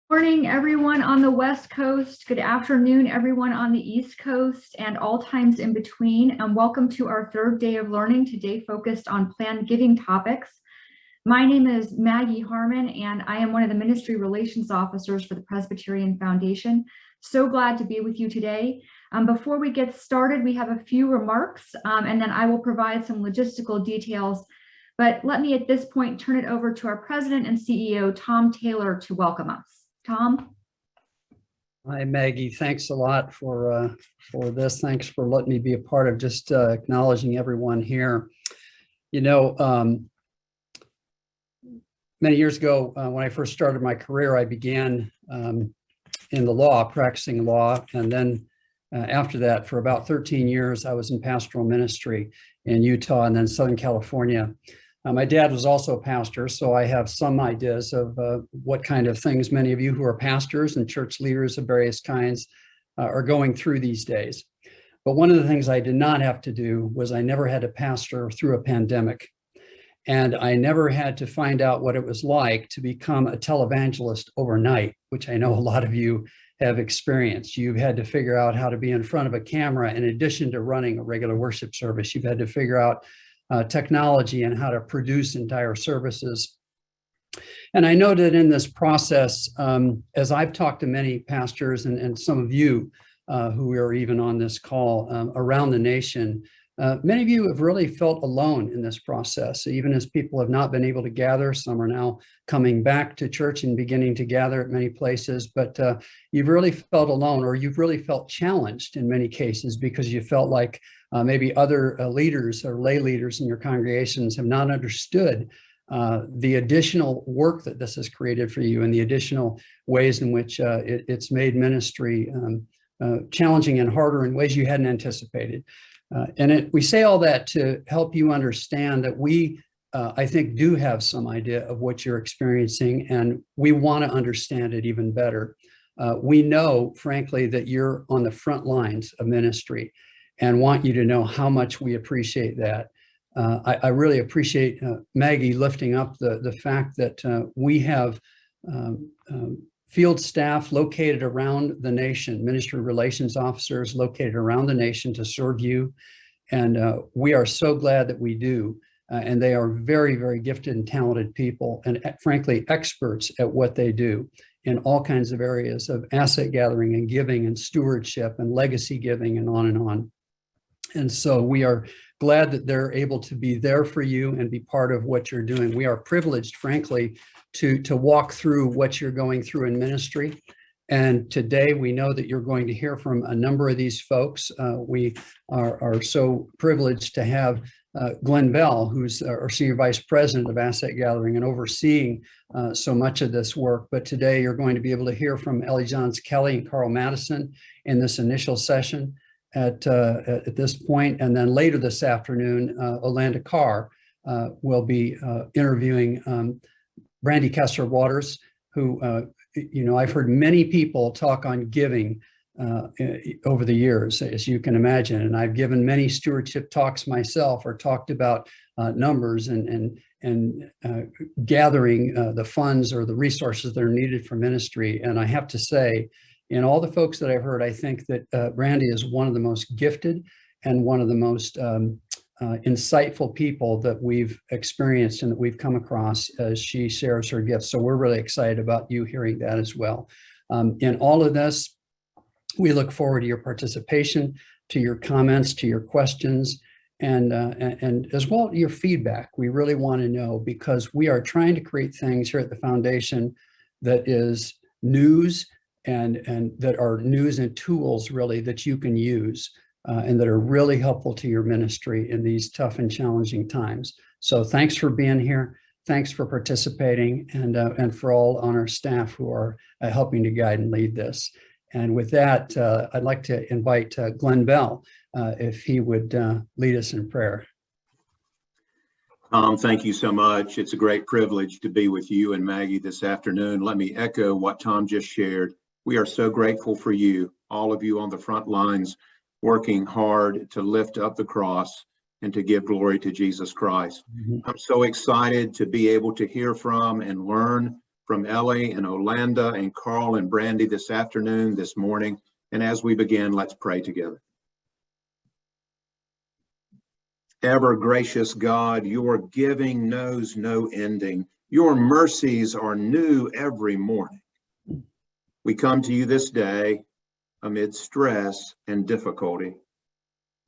Morning, everyone on the West Coast. Good afternoon, everyone on the East Coast and all times in between. And welcome to our third day of learning, today focused on planned giving topics. My name is Maggie Harmon, and I am one of the Ministry Relations Officers for the Presbyterian Foundation. So glad to be with you today. Before we get started, we have a few remarks, and then I will provide some logistical details. But let me at this point turn it over to our President and CEO, Tom Taylor, to welcome us. Tom? Hi, Maggie. Thanks a lot for this. Thanks for letting me be a part of just acknowledging everyone here. You know, many years ago, when I first started my career, I began in the law, practicing law. And then after that, for about 13 years, I was in pastoral ministry in Utah and then Southern California. My dad was also a pastor, so I have some ideas of what kind of things many of you who are pastors and church leaders of various kinds are going through these days. But one of the things I did not have to do was I never had to pastor through a pandemic. And I never had to find out what it was like to become a televangelist overnight, which I know a lot of you have experienced. You've had to figure out how to be in front of a camera in addition to running a regular worship service. You've had to figure out technology and how to produce entire services. And I know that in this process, as I've talked to many pastors and some of you who are even on this call around the nation, many of you have really felt alone in this process. Even as people have not been able to gather, some are now coming back to church and beginning to gather at many places, but you've really felt alone, or you've really felt challenged in many cases because you felt like maybe other leaders or lay leaders in your congregations have not understood the additional work that this has created for you and the additional ways in which it's made ministry challenging and harder in ways you hadn't anticipated. We say all that to help you understand that we, I think, do have some idea of what you're experiencing, and we want to understand it even better. We know, frankly, that you're on the front lines of ministry and want you to know how much we appreciate that. I really appreciate Maggie lifting up the fact that we have field staff located around the nation, ministry relations officers located around the nation to serve you. And we are so glad that we do. And they are very, very gifted and talented people, and frankly, experts at what they do in all kinds of areas of asset gathering and giving and stewardship and legacy giving and on and on. And so we are glad that they're able to be there for you and be part of what you're doing. We are privileged, frankly, to walk through what you're going through in ministry. And today we know that you're going to hear from a number of these folks. We are so privileged to have Glenn Bell, who's our Senior Vice President of Asset Gathering and overseeing so much of this work. But today you're going to be able to hear from Ellie Johns-Kelley and Karl Mattison in this initial session at this point. And then later this afternoon, Olanda Carr will be interviewing Brandy Kessler-Waters, who, I've heard many people talk on giving over the years, as you can imagine. And I've given many stewardship talks myself, or talked about numbers and gathering the funds or the resources that are needed for ministry. And I have to say, in all the folks that I've heard, I think that Brandy is one of the most gifted and one of the most insightful people that we've experienced and that we've come across as she shares her gifts. So we're really excited about you hearing that as well. In all of this, we look forward to your participation, to your comments, to your questions, and as well your feedback. We really want to know, because we are trying to create things here at the foundation that is news and that are news and tools really that you can use. And that are really helpful to your ministry in these tough and challenging times. So thanks for being here. Thanks for participating, and for all on our staff who are helping to guide and lead this. And with that, I'd like to invite Glenn Bell, if he would lead us in prayer. Tom, thank you so much. It's a great privilege to be with you and Maggie this afternoon. Let me echo what Tom just shared. We are so grateful for you, all of you on the front lines, working hard to lift up the cross and to give glory to Jesus Christ. Mm-hmm. I'm so excited to be able to hear from and learn from Ellie and Olanda and Karl and Brandy this afternoon, this morning. And as we begin, let's pray together. Ever gracious God, your giving knows no ending. Your mercies are new every morning. We come to you this day amid stress and difficulty,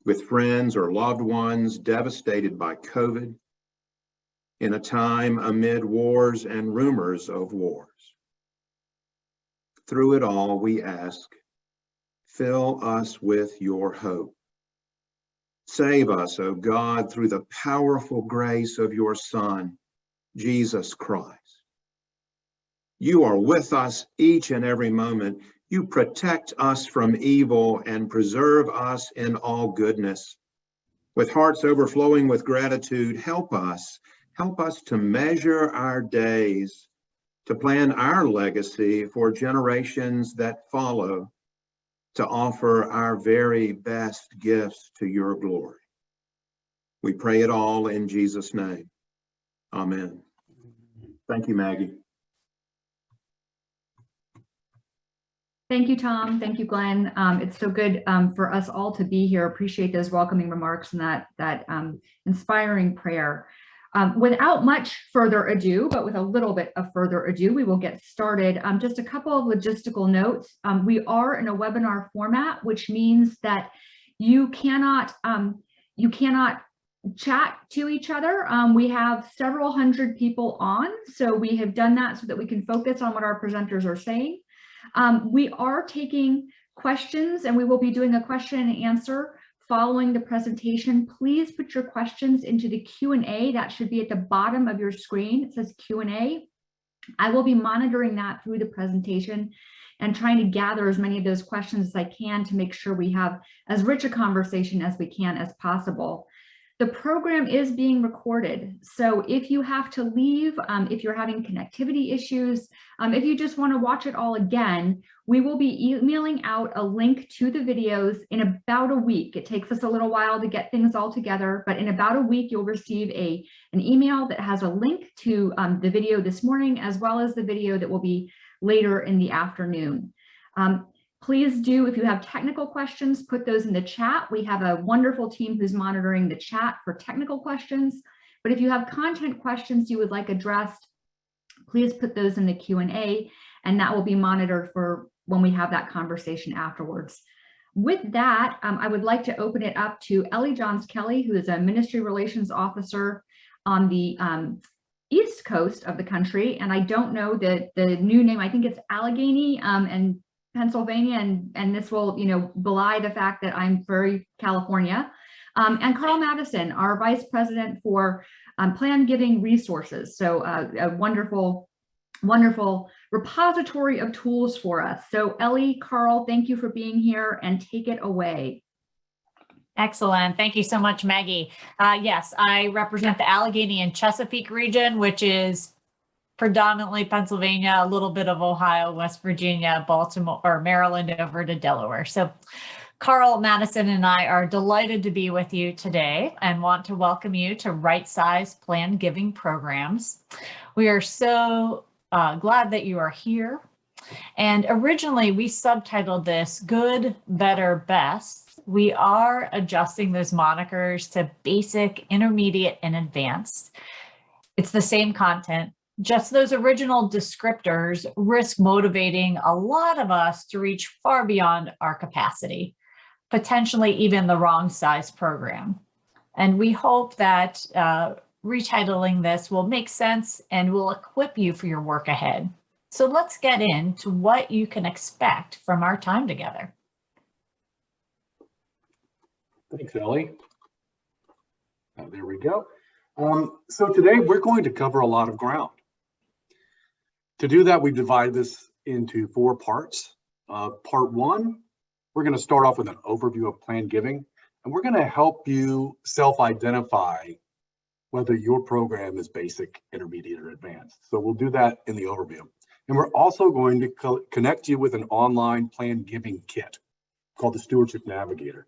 with friends or loved ones devastated by COVID, in a time amid wars and rumors of wars. Through it all, we ask, fill us with your hope. Save us, O God, through the powerful grace of your Son, Jesus Christ. You are with us each and every moment. You protect us from evil and preserve us in all goodness. With hearts overflowing with gratitude, help us to measure our days, to plan our legacy for generations that follow, to offer our very best gifts to your glory. We pray it all in Jesus' name. Amen. Thank you, Maggie. Thank you, Tom. Thank you, Glenn. It's so good for us all to be here. Appreciate those welcoming remarks and that inspiring prayer. Without much further ado, but with a little bit of further ado, we will get started. Just a couple of logistical notes. We are in a webinar format, which means that you cannot chat to each other. We have several hundred people on, so we have done that so that we can focus on what our presenters are saying. We are taking questions, and we will be doing a question and answer following the presentation. Please put your questions into the Q&A. That should be at the bottom of your screen. It says Q&A. I will be monitoring that through the presentation and trying to gather as many of those questions as I can to make sure we have as rich a conversation as we can as possible. The program is being recorded, so if you have to leave, if you're having connectivity issues, if you just want to watch it all again, we will be emailing out a link to the videos in about a week. It takes us a little while to get things all together, but in about a week, you'll receive an email that has a link to the video this morning, as well as the video that will be later in the afternoon. Please do, if you have technical questions, put those in the chat. We have a wonderful team who's monitoring the chat for technical questions. But if you have content questions you would like addressed, please put those in the Q&A, and that will be monitored for when we have that conversation afterwards. With that, I would like to open it up to Ellie Johns-Kelley, who is a Ministry Relations Officer on the East Coast of the country. And I don't know the new name, I think it's Allegheny and Pennsylvania, and this will, belie the fact that I'm very California. And Karl Mattison, our Vice President for Plan Giving Resources. So a wonderful, wonderful repository of tools for us. So Ellie, Karl, thank you for being here, and take it away. Excellent. Thank you so much, Maggie. Yes, I represent the Allegheny and Chesapeake region, which is predominantly Pennsylvania, a little bit of Ohio, West Virginia, Baltimore, or Maryland over to Delaware. So Karl, Mattison, and I are delighted to be with you today and want to welcome you to Right Size Plan Giving Programs. We are so glad that you are here. And originally we subtitled this Good, Better, Best. We are adjusting those monikers to basic, intermediate, and advanced. It's the same content. Just those original descriptors risk motivating a lot of us to reach far beyond our capacity, potentially even the wrong size program. And we hope that retitling this will make sense and will equip you for your work ahead. So let's get into what you can expect from our time together. Thanks, Ellie. There we go. So today we're going to cover a lot of ground. To do that, we divide this into 4 parts. Part 1, we're going to start off with an overview of plan giving, and we're going to help you self-identify whether your program is basic, intermediate, or advanced. So we'll do that in the overview. And we're also going to connect you with an online plan giving kit called the Stewardship Navigator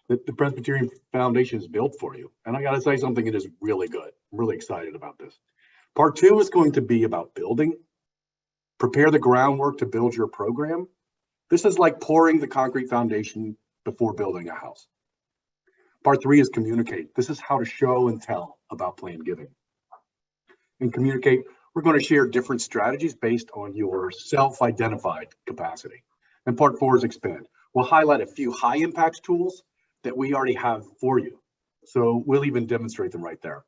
that the Presbyterian Foundation has built for you. And I got to say something, it is really good. I'm really excited about this. Part 2 is going to be about building. prepare the groundwork to build your program. This is like pouring the concrete foundation before building a house. Part 3 is communicate. This is how to show and tell about planned giving. And communicate, we're going to share different strategies based on your self-identified capacity. And part 4 is expand. We'll highlight a few high impact tools that we already have for you. So we'll even demonstrate them right there.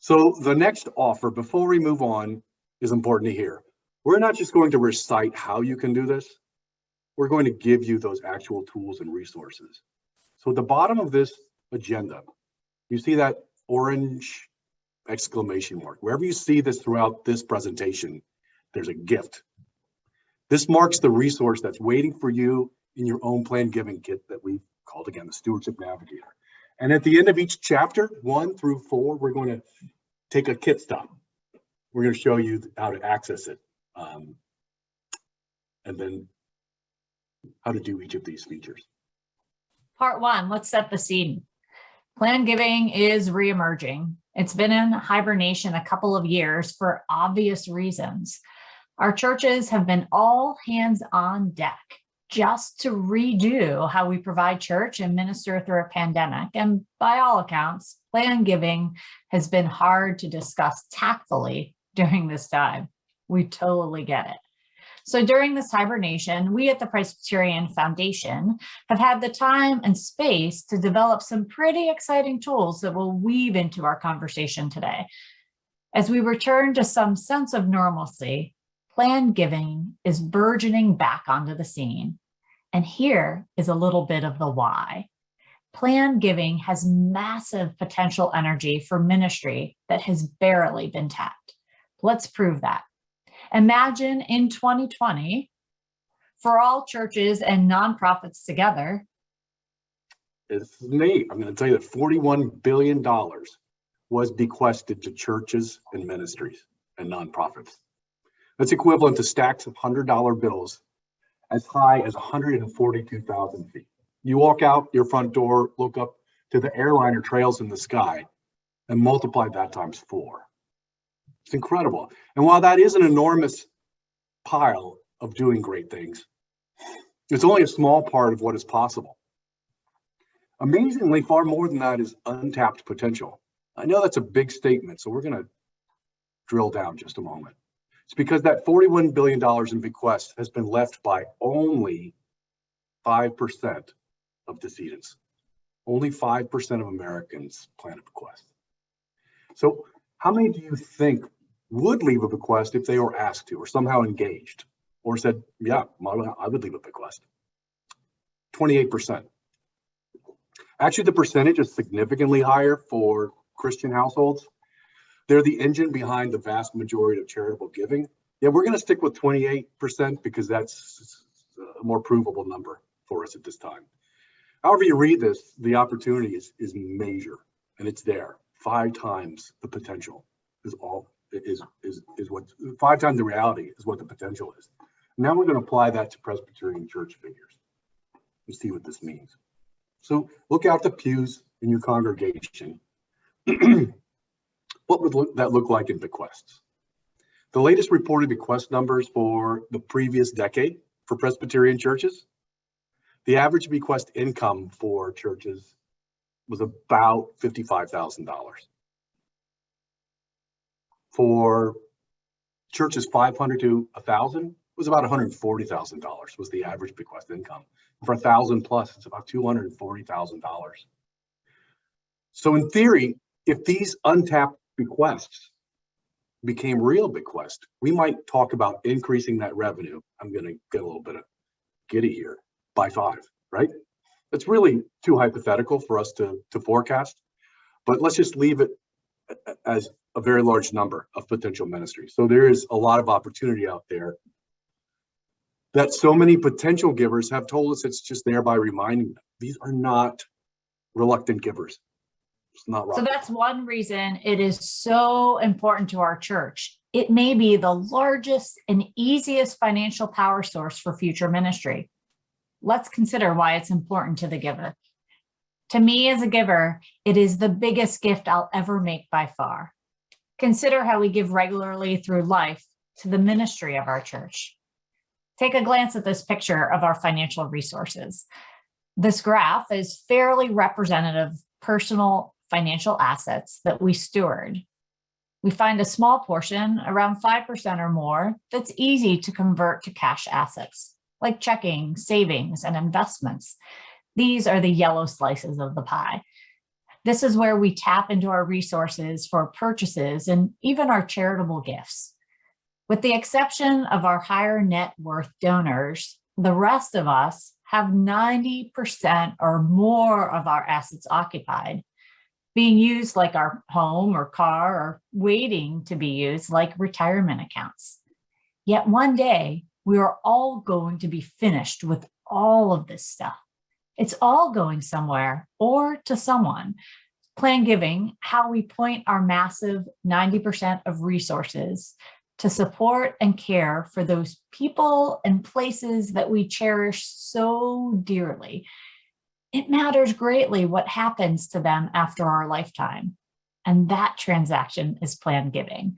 So the next offer, before we move on, is important to hear. We're not just going to recite how you can do this. We're going to give you those actual tools and resources. So at the bottom of this agenda, you see that orange exclamation mark. Wherever you see this throughout this presentation, there's a gift. This marks the resource that's waiting for you in your own planned giving kit that we've called, again, the Stewardship Navigator. And at the end of each chapter, 1 through 4, we're going to take a kit stop. We're going to show you how to access it, and then how to do each of these features. Part 1, let's set the scene. Planned giving is reemerging. It's been in hibernation a couple of years for obvious reasons. Our churches have been all hands on deck just to redo how we provide church and minister through a pandemic. And by all accounts, planned giving has been hard to discuss tactfully during this time. We totally get it. So during this hibernation, we at the Presbyterian Foundation have had the time and space to develop some pretty exciting tools that we'll weave into our conversation today. As we return to some sense of normalcy, planned giving is burgeoning back onto the scene. And here is a little bit of the why. Planned giving has massive potential energy for ministry that has barely been tapped. Let's prove that. Imagine in 2020, for all churches and nonprofits together. It's neat. I'm going to tell you that $41 billion was bequested to churches and ministries and nonprofits. That's equivalent to stacks of $100 bills as high as 142,000 feet. You walk out your front door, look up to the airliner trails in the sky, and multiply that times 4. It's incredible. And while that is an enormous pile of doing great things, it's only a small part of what is possible. Amazingly, far more than that is untapped potential. I know that's a big statement, so we're going to drill down just a moment. It's because that $41 billion in bequests has been left by only 5% of decedents. Only 5% of Americans plan a bequest. So how many do you think would leave a bequest if they were asked to, or somehow engaged, or said, yeah, I would leave a bequest? 28%. Actually, the percentage is significantly higher for Christian households. They're the engine behind the vast majority of charitable giving. Yeah, we're going to stick with 28% because that's a more provable number for us at this time. However you read this, the opportunity is major, and it's there. 5 times the potential is what 5 times the reality is what the potential is. Now we're going to apply that to Presbyterian church figures and see what this means. So look out the pews in your congregation. What would that look like in bequests? The latest reported bequest numbers for the previous decade for Presbyterian churches, the average bequest income for churches was about $55,000. For churches 500 to 1,000 was about $140,000 was the average bequest income. For 1,000 plus, it's about $240,000. So in theory, if these untapped bequests became real bequests, we might talk about increasing that revenue. I'm going to get a little bit of giddy here, by 5, right? It's really too hypothetical for us to forecast, but let's just leave it as a very large number of potential ministries. So there is a lot of opportunity out there that so many potential givers have told us it's just there by reminding them. These are not reluctant givers. It's not right. So that's one reason it is so important to our church. It may be the largest and easiest financial power source for future ministry. Let's consider why it's important to the giver. To me as a giver, it is the biggest gift I'll ever make by far. Consider how we give regularly through life to the ministry of our church. Take a glance at this picture of our financial resources. This graph is fairly representative of personal financial assets that we steward. We find a small portion, around 5% or more, that's easy to convert to cash assets, like checking, savings, and investments. These are the yellow slices of the pie. This is where we tap into our resources for purchases and even our charitable gifts. With the exception of our higher net worth donors, the rest of us have 90% or more of our assets occupied, being used like our home or car, or waiting to be used like retirement accounts. Yet one day, we are all going to be finished with all of this stuff. It's all going somewhere or to someone. Plan giving, how we point our massive 90% of resources to support and care for those people and places that we cherish so dearly. It matters greatly what happens to them after our lifetime. And that transaction is plan giving.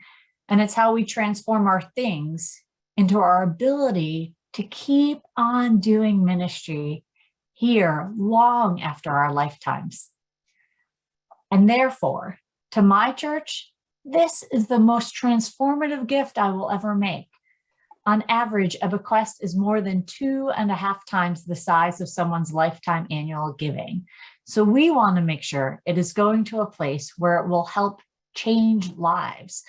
And it's how we transform our things into our ability to keep on doing ministry here long after our lifetimes. And therefore, to my church, this is the most transformative gift I will ever make. On average, a bequest is more than 2.5 times the size of someone's lifetime annual giving. So we want to make sure it is going to a place where it will help change lives,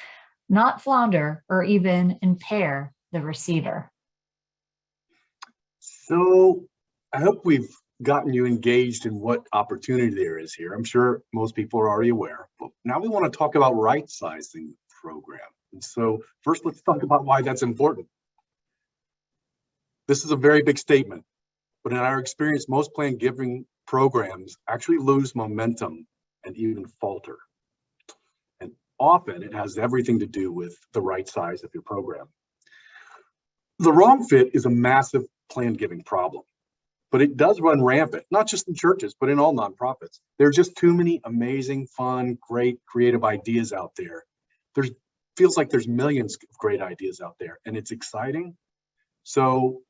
not flounder or even impair the receiver. So I hope we've gotten you engaged in what opportunity there is here. I'm sure most people are already aware, but now we want to talk about right-sizing the program. And so first, let's talk about why that's important. This is a very big statement, but in our experience, most plan giving programs actually lose momentum and even falter. And often it has everything to do with the right size of your program. The wrong fit is a massive plan giving problem, but it does run rampant, not just in churches, but in all nonprofits. There are just too many amazing, fun, great, creative ideas out there. Feels like there's millions of great ideas out there, and it's exciting. So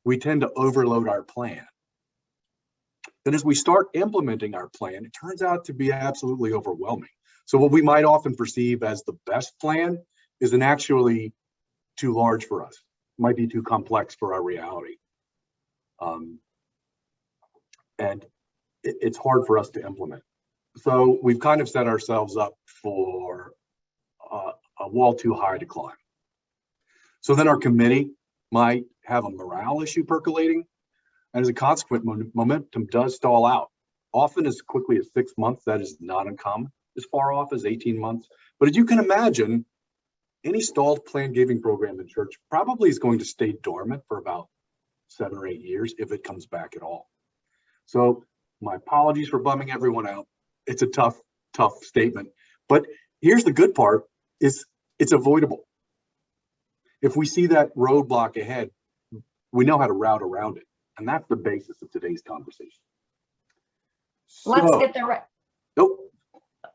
we tend to overload our plan. Then as we start implementing our plan, it turns out to be absolutely overwhelming. So what we might often perceive as the best plan isn't actually too large for us. It might be too complex for our reality. And it's hard for us to implement. So we've kind of set ourselves up for a wall too high to climb. So then our committee might have a morale issue percolating, and as a consequence, momentum does stall out, often as quickly as 6 months. That is not uncommon, as far off as 18 months. But as you can imagine, any stalled plan giving program in church probably is going to stay dormant for about 7 or 8 years if it comes back at all. So my apologies for bumming everyone out. It's a tough statement. But here's the good part, is it's avoidable. If we see that roadblock ahead, we know how to route around it. And that's the basis of today's conversation. Let's get the right. Nope.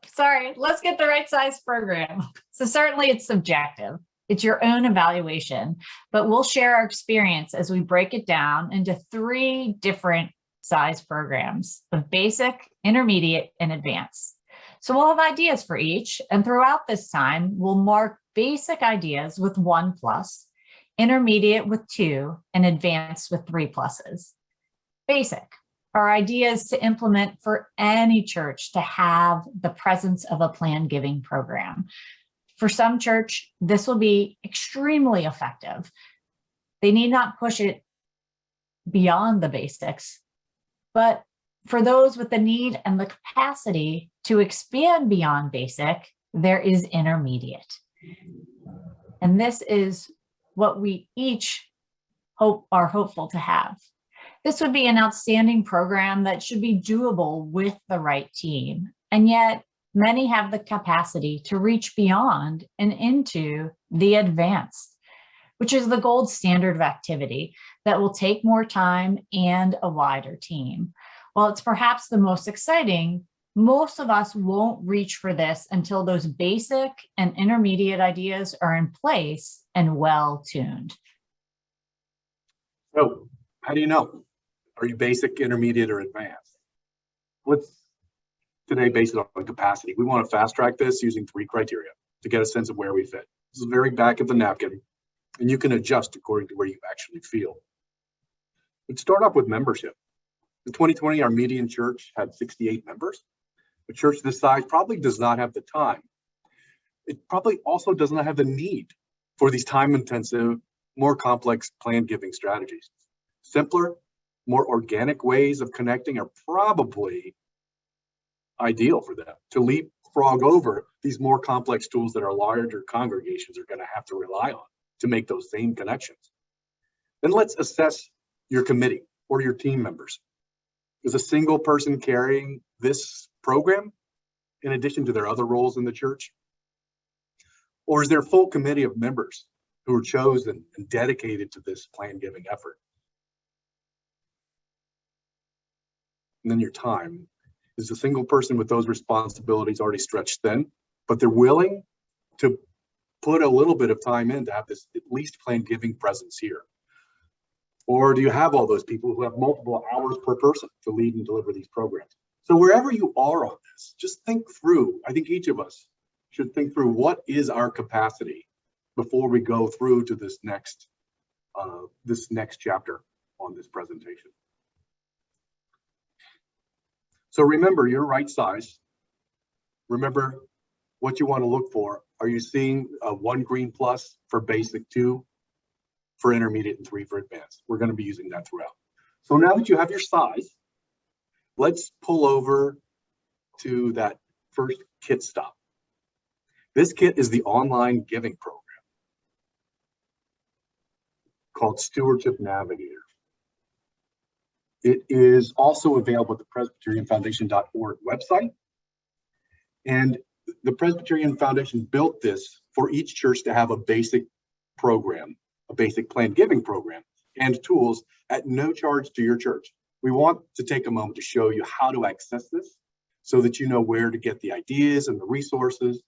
Sorry, let's get the right size program. So certainly it's subjective. It's your own evaluation, but we'll share our experience as we break it down into 3 different size programs of basic, intermediate, and advanced. So we'll have ideas for each, and throughout this time, we'll mark basic ideas with 1+, intermediate with 2, and advanced with 3 pluses. Basic are ideas to implement for any church to have the presence of a plan giving program. For some church, this will be extremely effective. They need not push it beyond the basics, but for those with the need and the capacity to expand beyond basic, there is intermediate. And this is what we each are hopeful to have. This would be an outstanding program that should be doable with the right team. And yet many have the capacity to reach beyond and into the advanced, which is the gold standard of activity that will take more time and a wider team. While it's perhaps the most exciting, Most of us won't reach for this until those basic and intermediate ideas are in place and well tuned. So how do you know? Are you basic, intermediate, or advanced? Let's today base it on capacity. We want to fast track this using 3 criteria to get a sense of where we fit. This is very back of the napkin, and you can adjust according to where you actually feel. Let's start off with membership. In 2020, our median church had 68 members. A church this size probably does not have the time. It probably also does not have the need for these time-intensive, more complex plan giving strategies. Simpler, more organic ways of connecting are probably ideal for them to leapfrog over these more complex tools that our larger congregations are going to have to rely on to make those same connections. Then let's assess your committee or your team members. Is a single person carrying this program in addition to their other roles in the church? Or is there a full committee of members who are chosen and dedicated to this plan giving effort? And then your time. Is a single person with those responsibilities already stretched thin, but they're willing to put a little bit of time in to have this at least plan giving presence here? Or do you have all those people who have multiple hours per person to lead and deliver these programs? So wherever you are on this, just think through. I think each of us should think through what is our capacity before we go through to this next chapter on this presentation. So remember your right size. Remember what you want to look for. Are you seeing 1 green plus for basic, 2 for intermediate, and 3 for advanced? We're going to be using that throughout. So now that you have your size, let's pull over to that first kit stop. This kit is the online giving program called Stewardship Navigator. It is also available at the PresbyterianFoundation.org website. And the Presbyterian Foundation built this for each church to have a basic program, a basic plan giving program, and tools at no charge to your church. We want to take a moment to show you how to access this so that you know where to get the ideas and the resources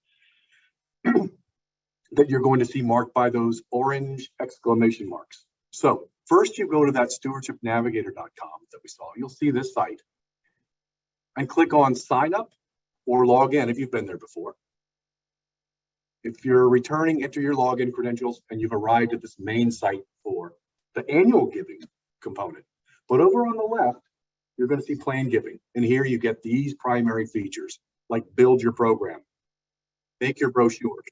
that you're going to see marked by those orange exclamation marks. So first you go to that stewardshipnavigator.com that we saw. You'll see this site and click on sign up or log in if you've been there before. If you're returning, enter your login credentials and you've arrived at this main site for the annual giving component. But over on the left, you're going to see plan giving. And here you get these primary features like build your program, make your brochures,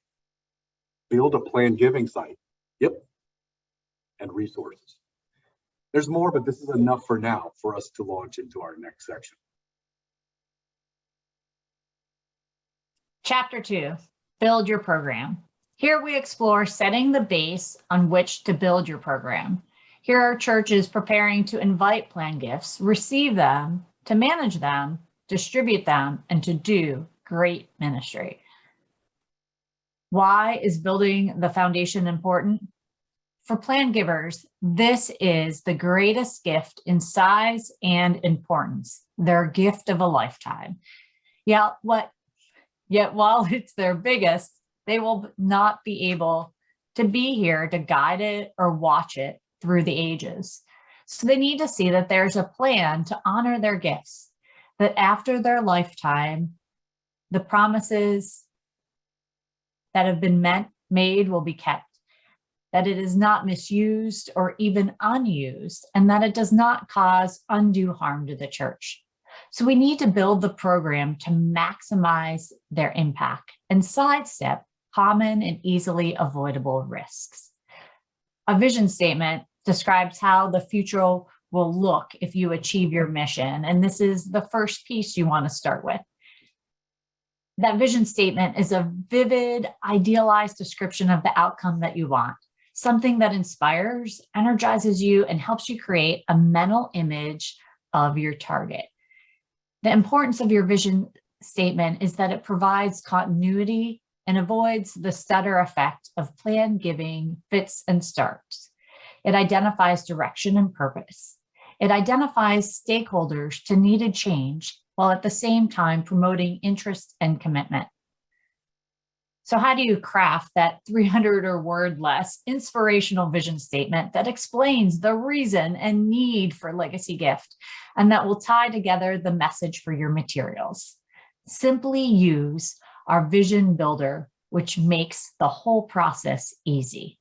build a plan giving site. Yep. And resources. There's more, but this is enough for now for us to launch into our next section. Chapter 2, build your program. Here we explore setting the base on which to build your program. Here are churches preparing to invite plan gifts, receive them, to manage them, distribute them, and to do great ministry. Why is building the foundation important? For plan givers, this is the greatest gift in size and importance, their gift of a lifetime. Yet while it's their biggest, they will not be able to be here to guide it or watch it through the ages. So they need to see that there's a plan to honor their gifts, that after their lifetime, the promises that have been made will be kept, that it is not misused or even unused, and that it does not cause undue harm to the church. So we need to build the program to maximize their impact and sidestep common and easily avoidable risks. A vision statement describes how the future will look if you achieve your mission. And this is the first piece you want to start with. That vision statement is a vivid, idealized description of the outcome that you want, something that inspires, energizes you, and helps you create a mental image of your target. The importance of your vision statement is that it provides continuity and avoids the stutter effect of plan giving fits and starts. It identifies direction and purpose. It identifies stakeholders to needed change while at the same time promoting interest and commitment. So how do you craft that 300 or word less inspirational vision statement that explains the reason and need for Legacy Gift and that will tie together the message for your materials? Simply use our vision builder, which makes the whole process easy.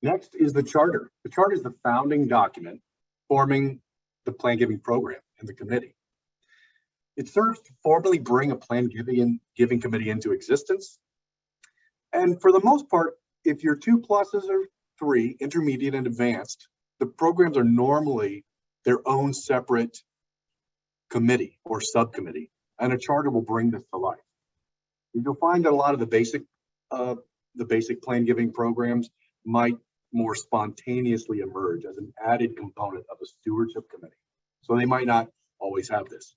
Next is the charter. The charter is the founding document forming the plan giving program and the committee. It serves to formally bring a plan giving committee into existence. And for the most part, if you're 2 pluses or 3, intermediate and advanced, the programs are normally their own separate committee or subcommittee, and a charter will bring this to life. You'll find that a lot of the basic plan giving programs might more spontaneously emerge as an added component of a stewardship committee. So they might not always have this.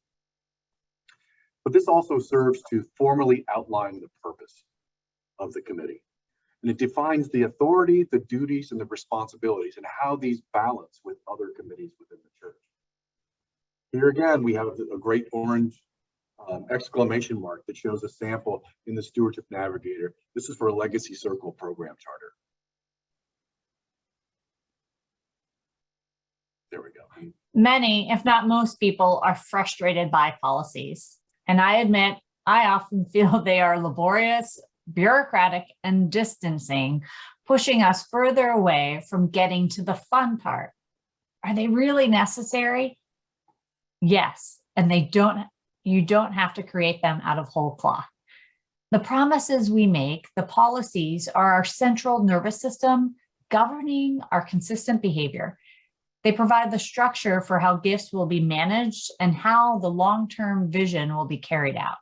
But this also serves to formally outline the purpose of the committee. And it defines the authority, the duties, and the responsibilities, and how these balance with other committees within the church. Here again, we have a great orange exclamation mark that shows a sample in the Stewardship Navigator. This is for a Legacy Circle program charter. There we go. Many, if not most people, are frustrated by policies. And I admit, I often feel they are laborious, bureaucratic, and distancing, pushing us further away from getting to the fun part. Are they really necessary? Yes, and you don't have to create them out of whole cloth. The promises we make, the policies, are our central nervous system governing our consistent behavior. They provide the structure for how gifts will be managed and how the long-term vision will be carried out.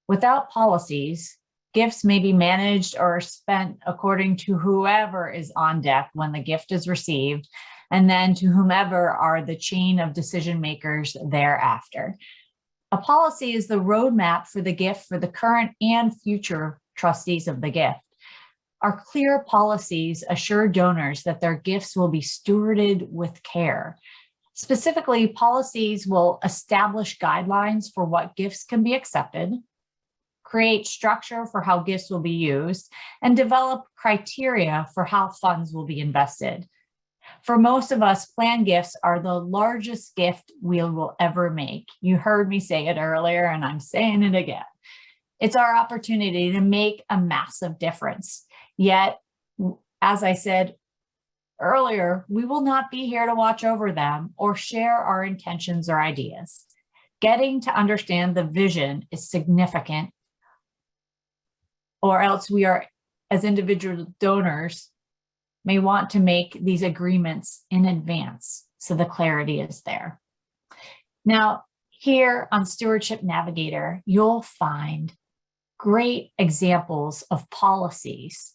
Without policies, gifts may be managed or spent according to whoever is on deck when the gift is received, and then to whomever are the chain of decision makers thereafter. A policy is the roadmap for the gift for the current and future trustees of the gift. Our clear policies assure donors that their gifts will be stewarded with care. Specifically, policies will establish guidelines for what gifts can be accepted, create structure for how gifts will be used, and develop criteria for how funds will be invested. For most of us, planned gifts are the largest gift we will ever make. You heard me say it earlier, and I'm saying it again. It's our opportunity to make a massive difference. Yet, as I said earlier, we will not be here to watch over them or share our intentions or ideas. Getting to understand the vision is significant, or else we are, as individual donors, may want to make these agreements in advance so the clarity is there. Now, here on Stewardship Navigator, you'll find great examples of policies.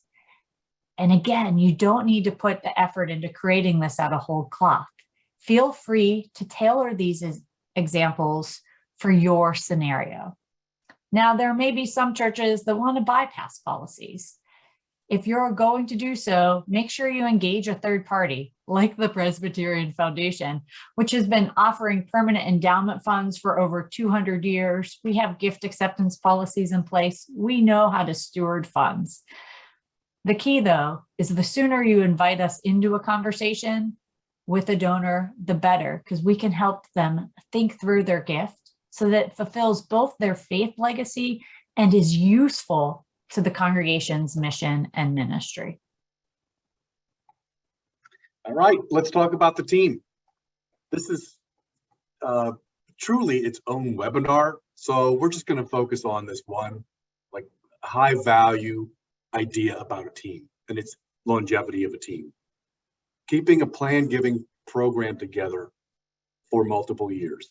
And again, you don't need to put the effort into creating this out of whole cloth. Feel free to tailor these examples for your scenario. Now, there may be some churches that want to bypass policies. If you're going to do so, make sure you engage a third party, like the Presbyterian Foundation, which has been offering permanent endowment funds for over 200 years. We have gift acceptance policies in place. We know how to steward funds. The key, though, is the sooner you invite us into a conversation with a donor, the better, because we can help them think through their gift so that it fulfills both their faith legacy and is useful to the congregation's mission and ministry. All right, let's talk about the team. This is truly its own webinar. So we're just going to focus on this one, like, high value idea about a team and its longevity of a team. Keeping a plan giving program together for multiple years.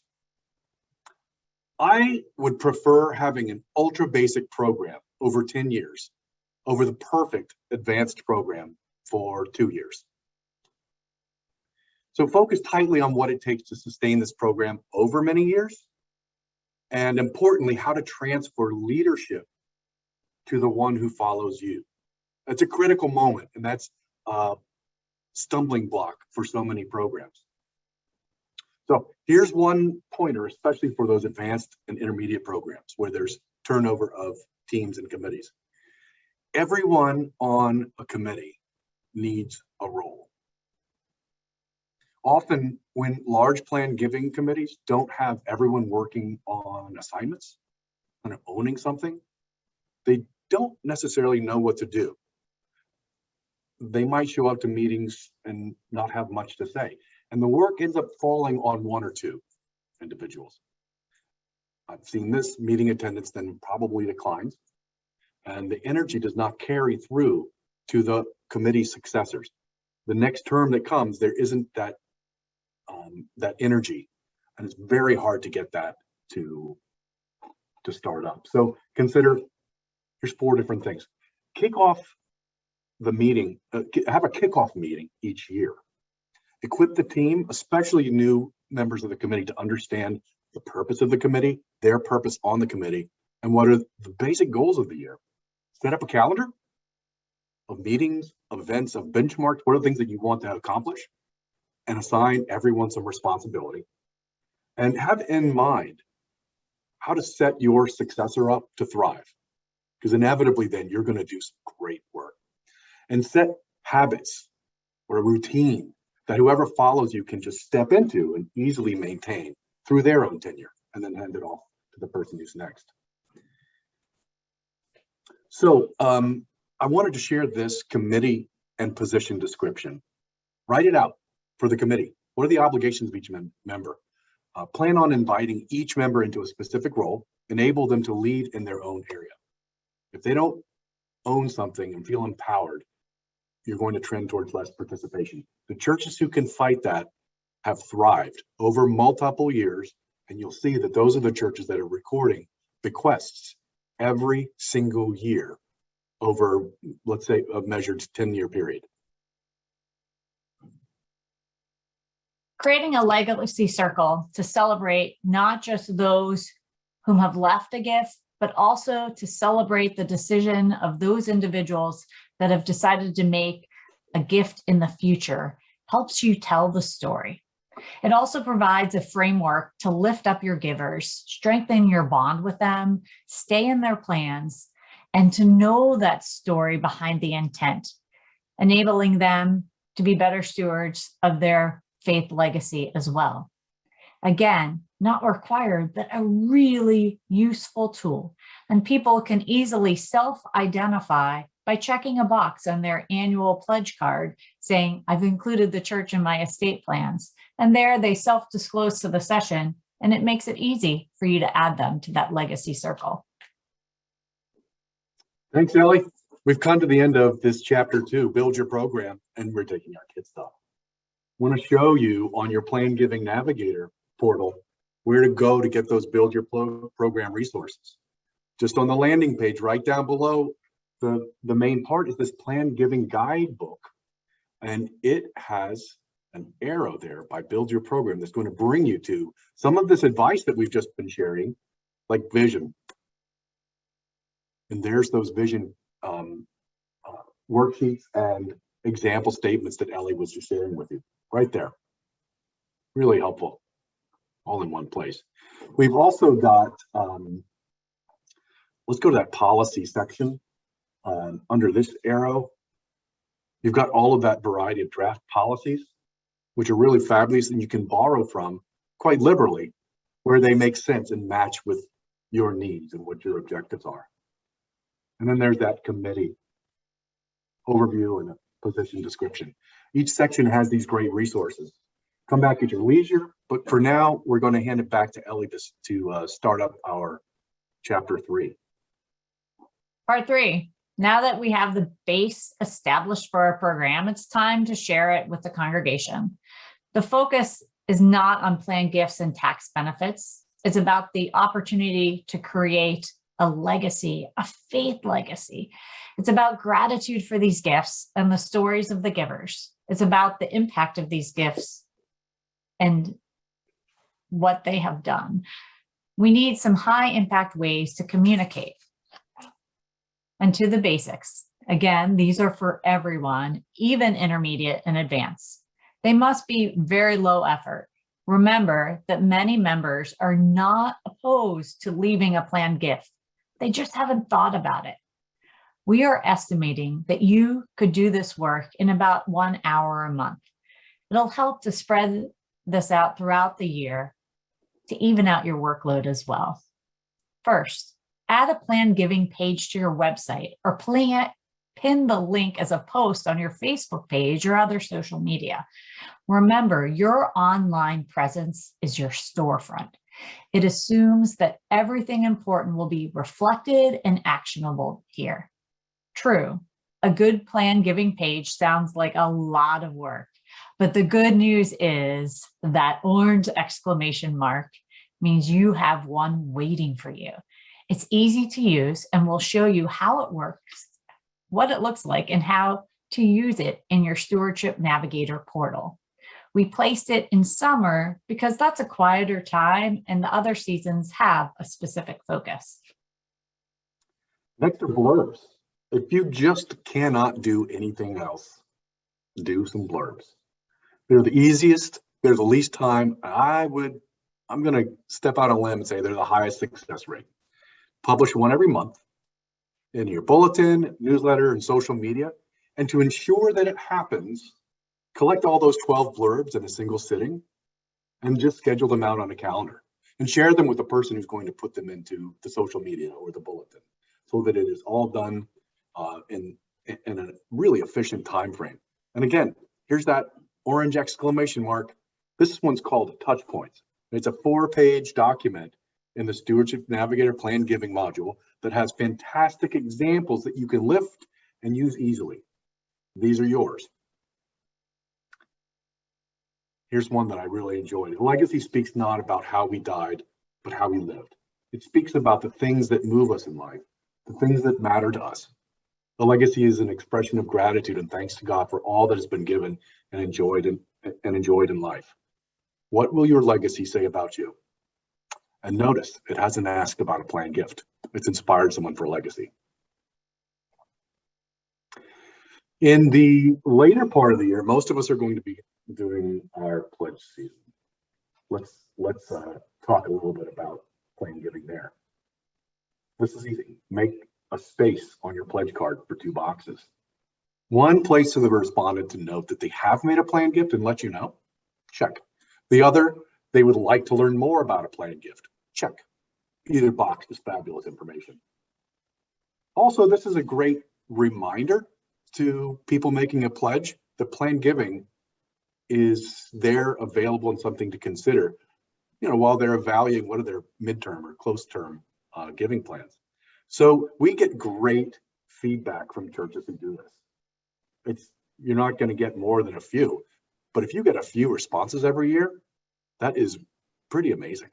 I would prefer having an ultra basic program over 10 years over the perfect advanced program for 2 years. So focus tightly on what it takes to sustain this program over many years, and importantly, how to transfer leadership to the one who follows you. That's a critical moment, and that's a stumbling block for so many programs. So Here's one pointer, especially for those advanced and intermediate programs where there's turnover of teams and committees. Everyone on a committee needs a role. Often when large plan giving committees don't have everyone working on assignments, kind of owning something, they don't necessarily know what to do. They might show up to meetings and not have much to say. And the work ends up falling on one or two individuals. I've seen this. Meeting attendance then probably declines, and the energy does not carry through to the committee successors. The next term that comes, there isn't that that energy, and it's very hard to get that to start up. So consider, here's 4 different things. Kick off the meeting, have a kickoff meeting each year. Equip the team, especially new members of the committee, to understand the purpose of the committee, their purpose on the committee, and what are the basic goals of the year. Set up a calendar of meetings, of events, of benchmarks. What are the things that you want to accomplish? And assign everyone some responsibility. And have in mind how to set your successor up to thrive. Because inevitably then you're going to do some great work. And set habits or a routine that whoever follows you can just step into and easily maintain through their own tenure, and then hand it off to the person who's next. So I wanted to share this committee and position description. Write it out for the committee. What are the obligations of each member? Plan on inviting each member into a specific role, enable them to lead in their own area. If they don't own something and feel empowered, you're going to trend towards less participation. The churches who can fight that have thrived over multiple years, and you'll see that those are the churches that are recording bequests every single year over, let's say, a measured 10-year period. Creating a legacy circle to celebrate not just those whom have left a gift, but also to celebrate the decision of those individuals that have decided to make a gift in the future helps you tell the story. It also provides a framework to lift up your givers, strengthen your bond with them, stay in their plans, and to know that story behind the intent, enabling them to be better stewards of their faith legacy as well. Again, not required, but a really useful tool. And people can easily self-identify by checking a box on their annual pledge card saying, I've included the church in my estate plans. And there they self-disclose to the session, and it makes it easy for you to add them to that legacy circle. Thanks, Ellie. We've come to the end of this chapter 2, Build Your Program, and we're taking our kids stuff. I want to show you on your Plan Giving Navigator portal where to go to get those Build Your Program resources. Just on the landing page, right down below the main part is this Plan Giving Guidebook. And it has an arrow there by Build Your Program that's going to bring you to some of this advice that we've just been sharing, like vision. And there's those vision worksheets and example statements that Ellie was just sharing with you right there. Really helpful, all in one place. We've also got, let's go to that policy section. Under this arrow, you've got all of that variety of draft policies, which are really fabulous and you can borrow from quite liberally where they make sense and match with your needs and what your objectives are. And then there's that committee overview and a position description. Each section has these great resources. Come back at your leisure, but for now, we're going to hand it back to Ellie to start up our chapter 3. Part 3. Now that we have the base established for our program, it's time to share it with the congregation. The focus is not on planned gifts and tax benefits. It's about the opportunity to create a legacy, a faith legacy. It's about gratitude for these gifts and the stories of the givers. It's about the impact of these gifts and what they have done. We need some high impact ways to communicate. And to the basics. Again, these are for everyone, even intermediate and advanced. They must be very low effort. Remember that many members are not opposed to leaving a planned gift. They just haven't thought about it. We are estimating that you could do this work in about 1 hour a month. It'll help to spread this out throughout the year to even out your workload as well. First, add a planned giving page to your website or pin the link as a post on your Facebook page or other social media. Remember, your online presence is your storefront. It assumes that everything important will be reflected and actionable here. True, a good planned giving page sounds like a lot of work, but the good news is that orange exclamation mark means you have one waiting for you. It's easy to use and we'll show you how it works, what it looks like, and how to use it in your Stewardship Navigator portal. We placed it in summer because that's a quieter time and the other seasons have a specific focus. Next are blurbs. If you just cannot do anything else, do some blurbs. They're the easiest, they're the least time. I'm going to step out on a limb and say they're the highest success rate. Publish one every month in your bulletin, newsletter, and social media. And to ensure that it happens, collect all those 12 blurbs in a single sitting and just schedule them out on a calendar and share them with the person who's going to put them into the social media or the bulletin so that it is all done in a really efficient time frame. And again, here's that orange exclamation mark. This one's called Touch Points. It's a 4-page document in the Stewardship Navigator Plan Giving module that has fantastic examples that you can lift and use easily. These are yours. Here's one that I really enjoyed. Legacy speaks not about how we died, but how we lived. It speaks about the things that move us in life, the things that matter to us. The legacy is an expression of gratitude and thanks to God for all that has been given and enjoyed in life. What will your legacy say about you? And notice, it hasn't asked about a planned gift. It's inspired someone for a legacy. In the later part of the year, most of us are going to be doing our pledge season. Let's talk a little bit about planned giving there. This is easy. Make a space on your pledge card for 2 boxes. One place for the respondent to note that they have made a planned gift and let you know. Check. The other, they would like to learn more about a planned gift. Check. Either box is fabulous information. Also, this is a great reminder to people making a pledge that planned giving is there, available, and something to consider, while they're evaluating what are their midterm or close term giving plans. So we get great feedback from churches who do this. You're not going to get more than a few, but if you get a few responses every year, that is pretty amazing.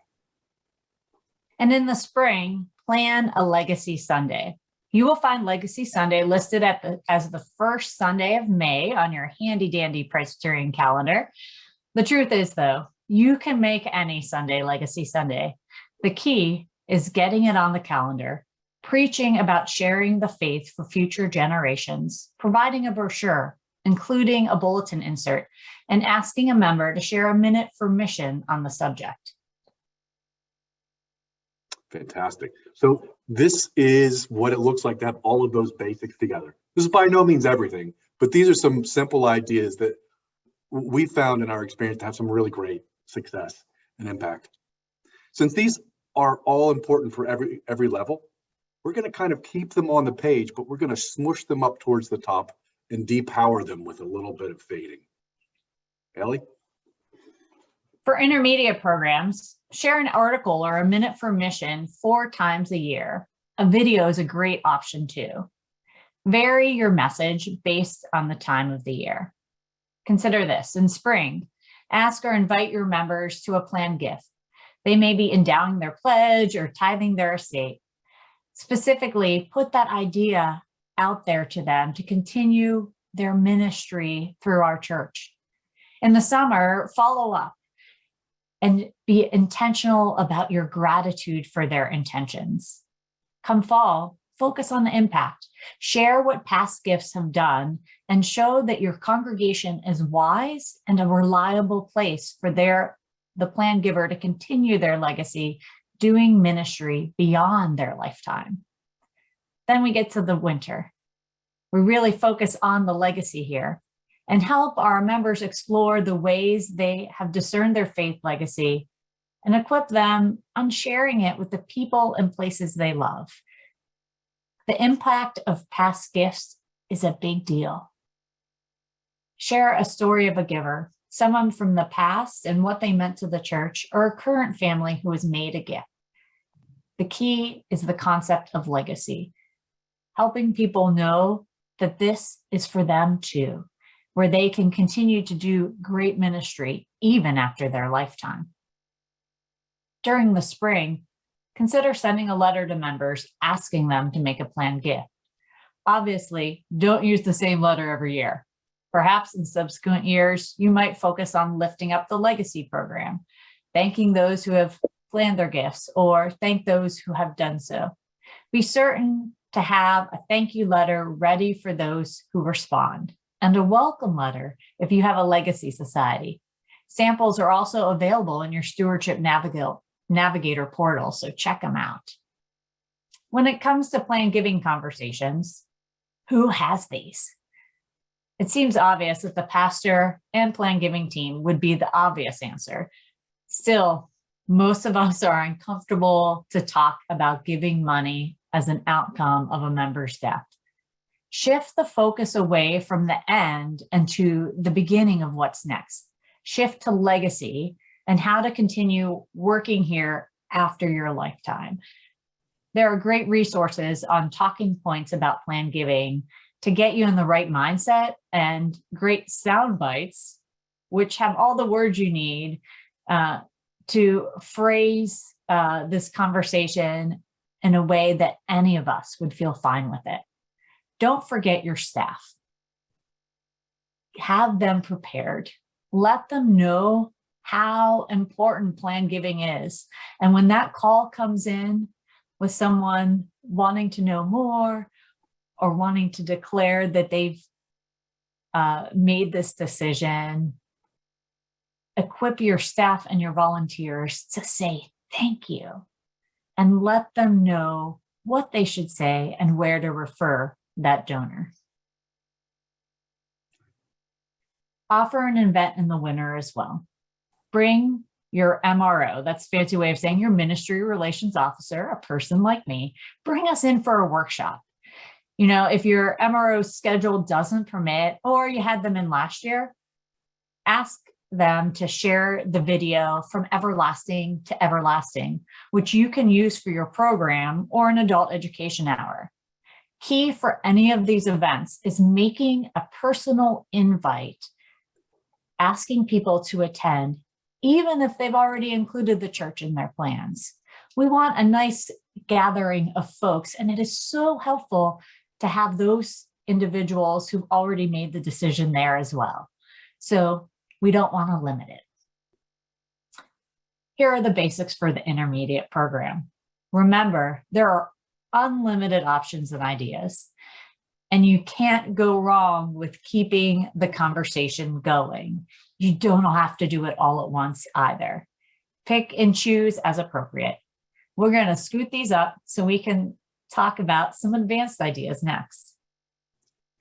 And in the spring, plan a Legacy Sunday. You will find Legacy Sunday listed as the first Sunday of May on your handy dandy Presbyterian calendar. The truth is, though, you can make any Sunday Legacy Sunday. The key is getting it on the calendar, preaching about sharing the faith for future generations, providing a brochure, including a bulletin insert, and asking a member to share a minute for mission on the subject. Fantastic. So this is what it looks like to have all of those basics together. This is by no means everything, but these are some simple ideas that we found in our experience to have some really great success and impact. Since these are all important for every level, we're going to kind of keep them on the page, but we're going to smush them up towards the top and depower them with a little bit of fading. Ellie? For intermediate programs, share an article or a minute for mission 4 times a year. A video is a great option too. Vary your message based on the time of the year. Consider this: in spring, ask or invite your members to a planned gift. They may be endowing their pledge or tithing their estate. Specifically, put that idea out there to them to continue their ministry through our church. In the summer, follow up and be intentional about your gratitude for their intentions. Come fall, focus on the impact. Share what past gifts have done and show that your congregation is wise and a reliable place for their the plan giver to continue their legacy doing ministry beyond their lifetime. Then we get to the winter. We really focus on the legacy here and help our members explore the ways they have discerned their faith legacy and equip them on sharing it with the people and places they love. The impact of past gifts is a big deal. Share a story of a giver, someone from the past and what they meant to the church, or a current family who has made a gift. The key is the concept of legacy, helping people know that this is for them too, where they can continue to do great ministry even after their lifetime. During the spring, consider sending a letter to members asking them to make a planned gift. Obviously, don't use the same letter every year. Perhaps in subsequent years, you might focus on lifting up the legacy program, thanking those who have planned their gifts, or thank those who have done so. Be certain to have a thank you letter ready for those who respond, and a welcome letter if you have a legacy society. Samples are also available in your Stewardship Navigator portal, so check them out. When it comes to plan giving conversations, who has these? It seems obvious that the pastor and plan giving team would be the obvious answer. Still, most of us are uncomfortable to talk about giving money as an outcome of a member's death. Shift the focus away from the end and to the beginning of what's next. Shift to legacy and how to continue working here after your lifetime. There are great resources on talking points about plan giving to get you in the right mindset, and great sound bites, which have all the words you need to phrase this conversation in a way that any of us would feel fine with it. Don't forget your staff. Have them prepared. Let them know how important plan giving is. And when that call comes in with someone wanting to know more or wanting to declare that they've made this decision, equip your staff and your volunteers to say thank you and let them know what they should say and where to refer that donor. Offer an event in the winter as well. Bring your MRO, that's a fancy way of saying your ministry relations officer, a person like me, bring us in for a workshop. You know, if your MRO schedule doesn't permit, or you had them in last year, ask them to share the video from Everlasting to Everlasting, which you can use for your program or an adult education hour. Key for any of these events is making a personal invite, asking people to attend, even if they've already included the church in their plans. We want a nice gathering of folks, and it is so helpful to have those individuals who've already made the decision there as well. So we don't want to limit it. Here are the basics for the intermediate program. Remember, there are unlimited options and ideas, and you can't go wrong with keeping the conversation going. You don't have to do it all at once either. Pick and choose as appropriate. We're going to scoot these up so we can talk about some advanced ideas next.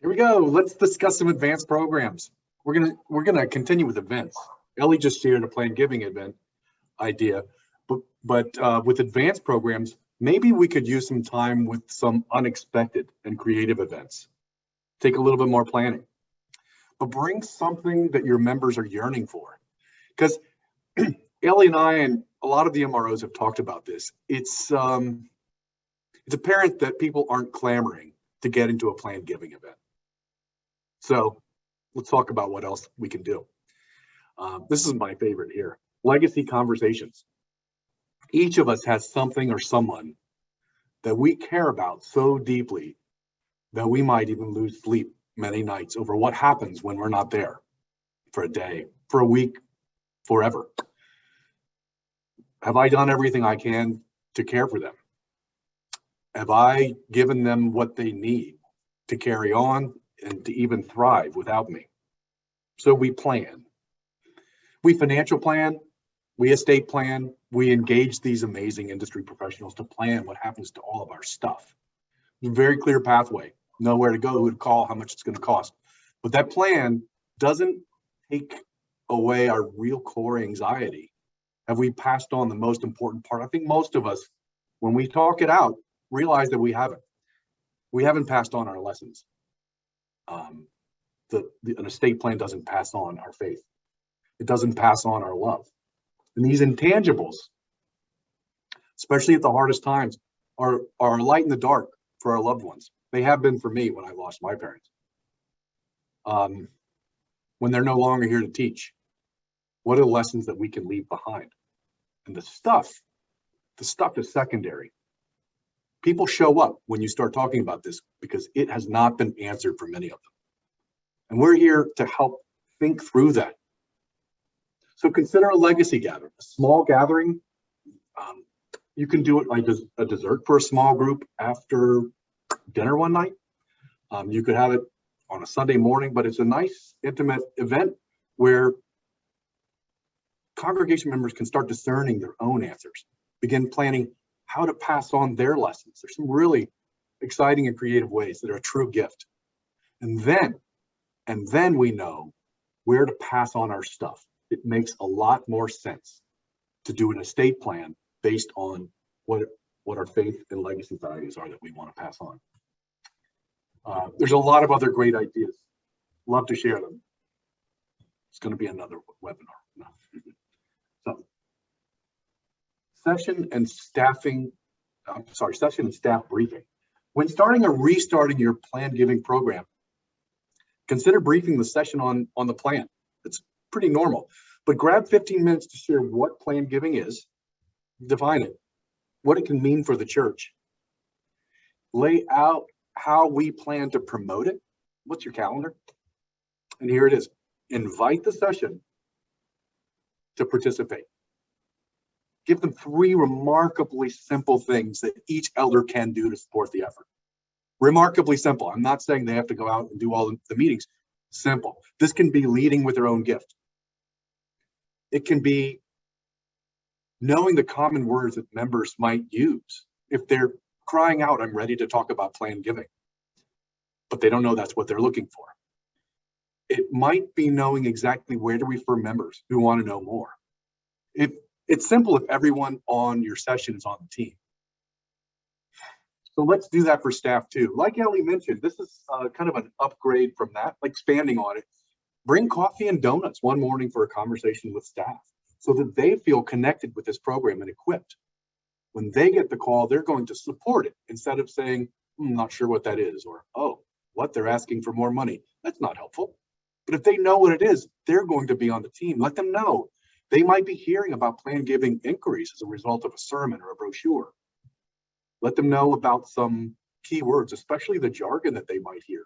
Here we go. Let's discuss some advanced programs. We're gonna continue with events. Ellie just shared a plan giving event idea, but with advanced programs, maybe we could use some time with some unexpected and creative events. Take a little bit more planning, but bring something that your members are yearning for. Because Ellie and I and a lot of the MROs have talked about this. It's apparent that people aren't clamoring to get into a planned giving event. So let's talk about what else we can do. This is my favorite here, legacy conversations. Each of us has something or someone that we care about so deeply that we might even lose sleep many nights over what happens when we're not there for a day, for a week, forever. Have I done everything I can to care for them? Have I given them what they need to carry on and to even thrive without me? So we plan. We financial plan, We estate plan, we engage these amazing industry professionals to plan what happens to all of our stuff. Very clear pathway, know where to go, who to call, how much it's going to cost. But that plan doesn't take away our real core anxiety. Have we passed on the most important part? I think most of us, when we talk it out, realize that we haven't. We haven't passed on our lessons. An estate plan doesn't pass on our faith. It doesn't pass on our love. And these intangibles, especially at the hardest times, are a light in the dark for our loved ones. They have been for me when I lost my parents. When they're no longer here to teach, what are the lessons that we can leave behind? And the stuff is secondary. People show up when you start talking about this because it has not been answered for many of them. And we're here to help think through that. So consider a legacy gathering, a small gathering. You can do it like a dessert for a small group after dinner one night. You could have it on a Sunday morning, but it's a nice, intimate event where congregation members can start discerning their own answers, begin planning how to pass on their lessons. There's some really exciting and creative ways that are a true gift. And then we know where to pass on our stuff. It makes a lot more sense to do an estate plan based on what our faith and legacy values are that we want to pass on. There's a lot of other great ideas. Love to share them. It's going to be another webinar. No. So, session and staff briefing. When starting or restarting your plan giving program, consider briefing the session on the plan. It's pretty normal, but grab 15 minutes to share what plan giving is, define it, what it can mean for the church, lay out how we plan to promote it. What's your calendar? And here it is. Invite the session to participate. Give them 3 remarkably simple things that each elder can do to support the effort. Remarkably simple. I'm not saying they have to go out and do all the meetings. Simple. This can be leading with their own gift. It can be knowing the common words that members might use. If they're crying out, I'm ready to talk about plan giving, but they don't know that's what they're looking for. It might be knowing exactly where to refer members who want to know more. It's simple if everyone on your session is on the team. So let's do that for staff too. Like Ellie mentioned, this is kind of an upgrade from that, like expanding on it. Bring coffee and donuts one morning for a conversation with staff so that they feel connected with this program and equipped. When they get the call, they're going to support it instead of saying, I'm not sure what that is, or, oh, what, they're asking for more money. That's not helpful. But if they know what it is, they're going to be on the team. Let them know. They might be hearing about plan giving inquiries as a result of a sermon or a brochure. Let them know about some key words, especially the jargon that they might hear,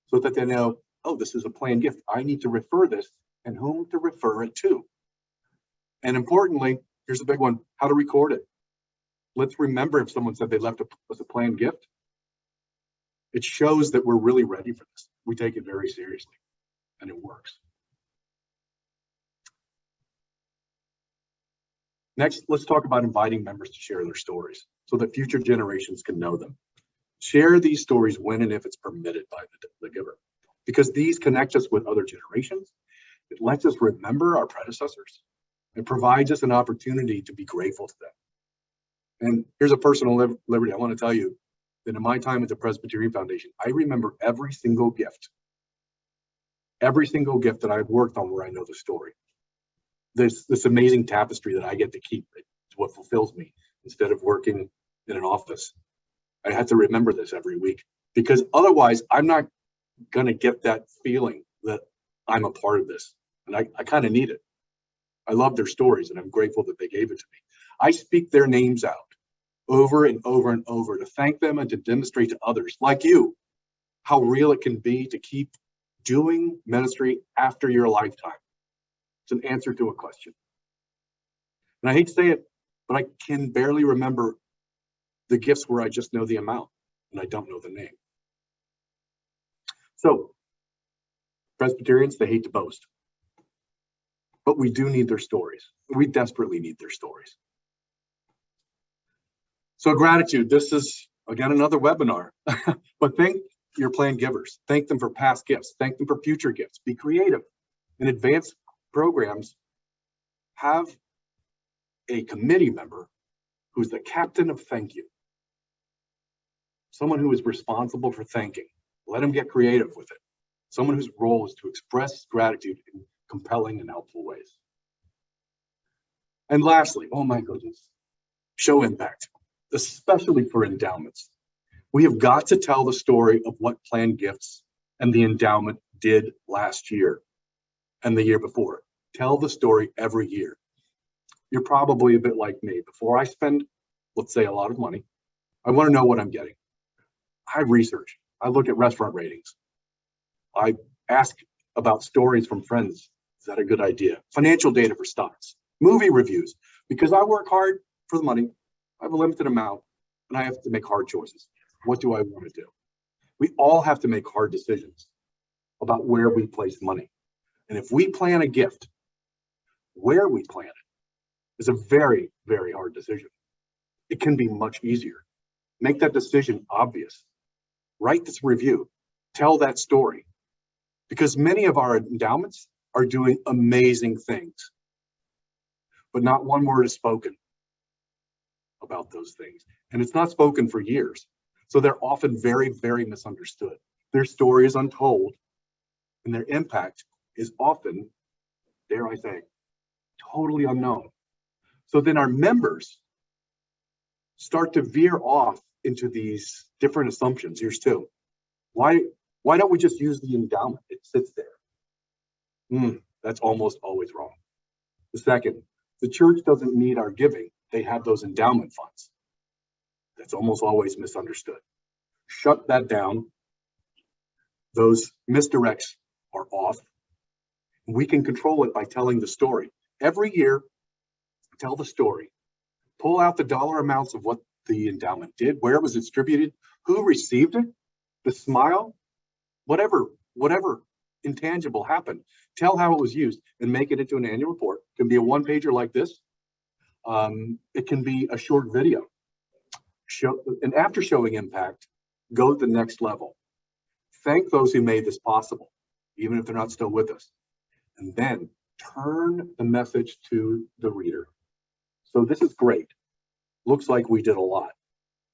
so that they know, oh, this is a plan gift. I need to refer this and whom to refer it to. And importantly, here's the big one, how to record it. Let's remember if someone said they left us a planned gift. It shows that we're really ready for this. We take it very seriously and it works. Next, let's talk about inviting members to share their stories so that future generations can know them. Share these stories when and if it's permitted by the giver, because these connect us with other generations. It lets us remember our predecessors and provides us an opportunity to be grateful to them. And here's a personal liberty. I want to tell you that in my time at the Presbyterian Foundation, I remember every single gift that I've worked on where I know the story. There's this amazing tapestry that I get to keep. It's what fulfills me instead of working in an office. I have to remember this every week because otherwise I'm not going to get that feeling that I'm a part of this. And I kind of need it. I love their stories and I'm grateful that they gave it to me. I speak their names out over and over and over to thank them and to demonstrate to others like you how real it can be to keep doing ministry after your lifetime. It's an answer to a question. And I hate to say it, but I can barely remember the gifts where I just know the amount and I don't know the name. So Presbyterians, they hate to boast. but we do need their stories. We desperately need their stories. So gratitude, this is, again, another webinar, but thank your plan givers. Thank them for past gifts. Thank them for future gifts. Be creative. In advanced programs, have a committee member who's the captain of thank you. Someone who is responsible for thanking. Let them get creative with it. Someone whose role is to express gratitude in compelling and helpful ways. And lastly, oh my goodness, show impact, especially for endowments. We have got to tell the story of what planned gifts and the endowment did last year and the year before. Tell the story every year. You're probably a bit like me. Before I spend, let's say, a lot of money, I want to know what I'm getting. I research. I look at restaurant ratings. I ask about stories from friends. Is that a good idea? Financial data for stocks, movie reviews, because I work hard for the money. I have a limited amount and I have to make hard choices. What do I want to do? We all have to make hard decisions about where we place money. And if we plan a gift, where we plan it is a very, very hard decision. It can be much easier. Make that decision obvious. Write this review. Tell that story. Because many of our endowments are doing amazing things, but not one word is spoken about those things. And it's not spoken for years. So they're often very, very misunderstood. Their story is untold, and their impact is often, dare I say, totally unknown. So then our members start to veer off into these different assumptions. Here's two. Why don't we just use the endowment? It sits there. That's almost always wrong. The second, the church doesn't need our giving. They have those endowment funds. That's almost always misunderstood. Shut that down. Those misdirects are off. We can control it by telling the story. Every year, tell the story. Pull out the dollar amounts of what the endowment did, where it was distributed, who received it, the smile, whatever intangible happened. Tell how it was used and make it into an annual report. It can be a one-pager like this. It can be a short video. And after showing impact, go to the next level. Thank those who made this possible, even if they're not still with us. And then turn the message to the reader. So this is great. Looks like we did a lot,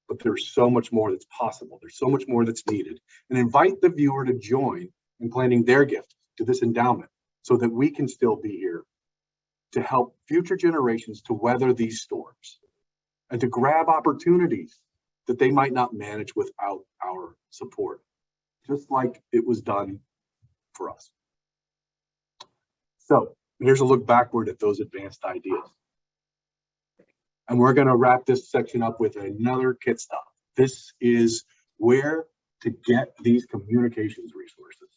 but there's so much more that's possible. There's so much more that's needed. And invite the viewer to join in planning their gift to this endowment so that we can still be here to help future generations to weather these storms and to grab opportunities that they might not manage without our support, just like it was done for us. So here's a look backward at those advanced ideas. And we're going to wrap this section up with another kit stop. This is where to get these communications resources.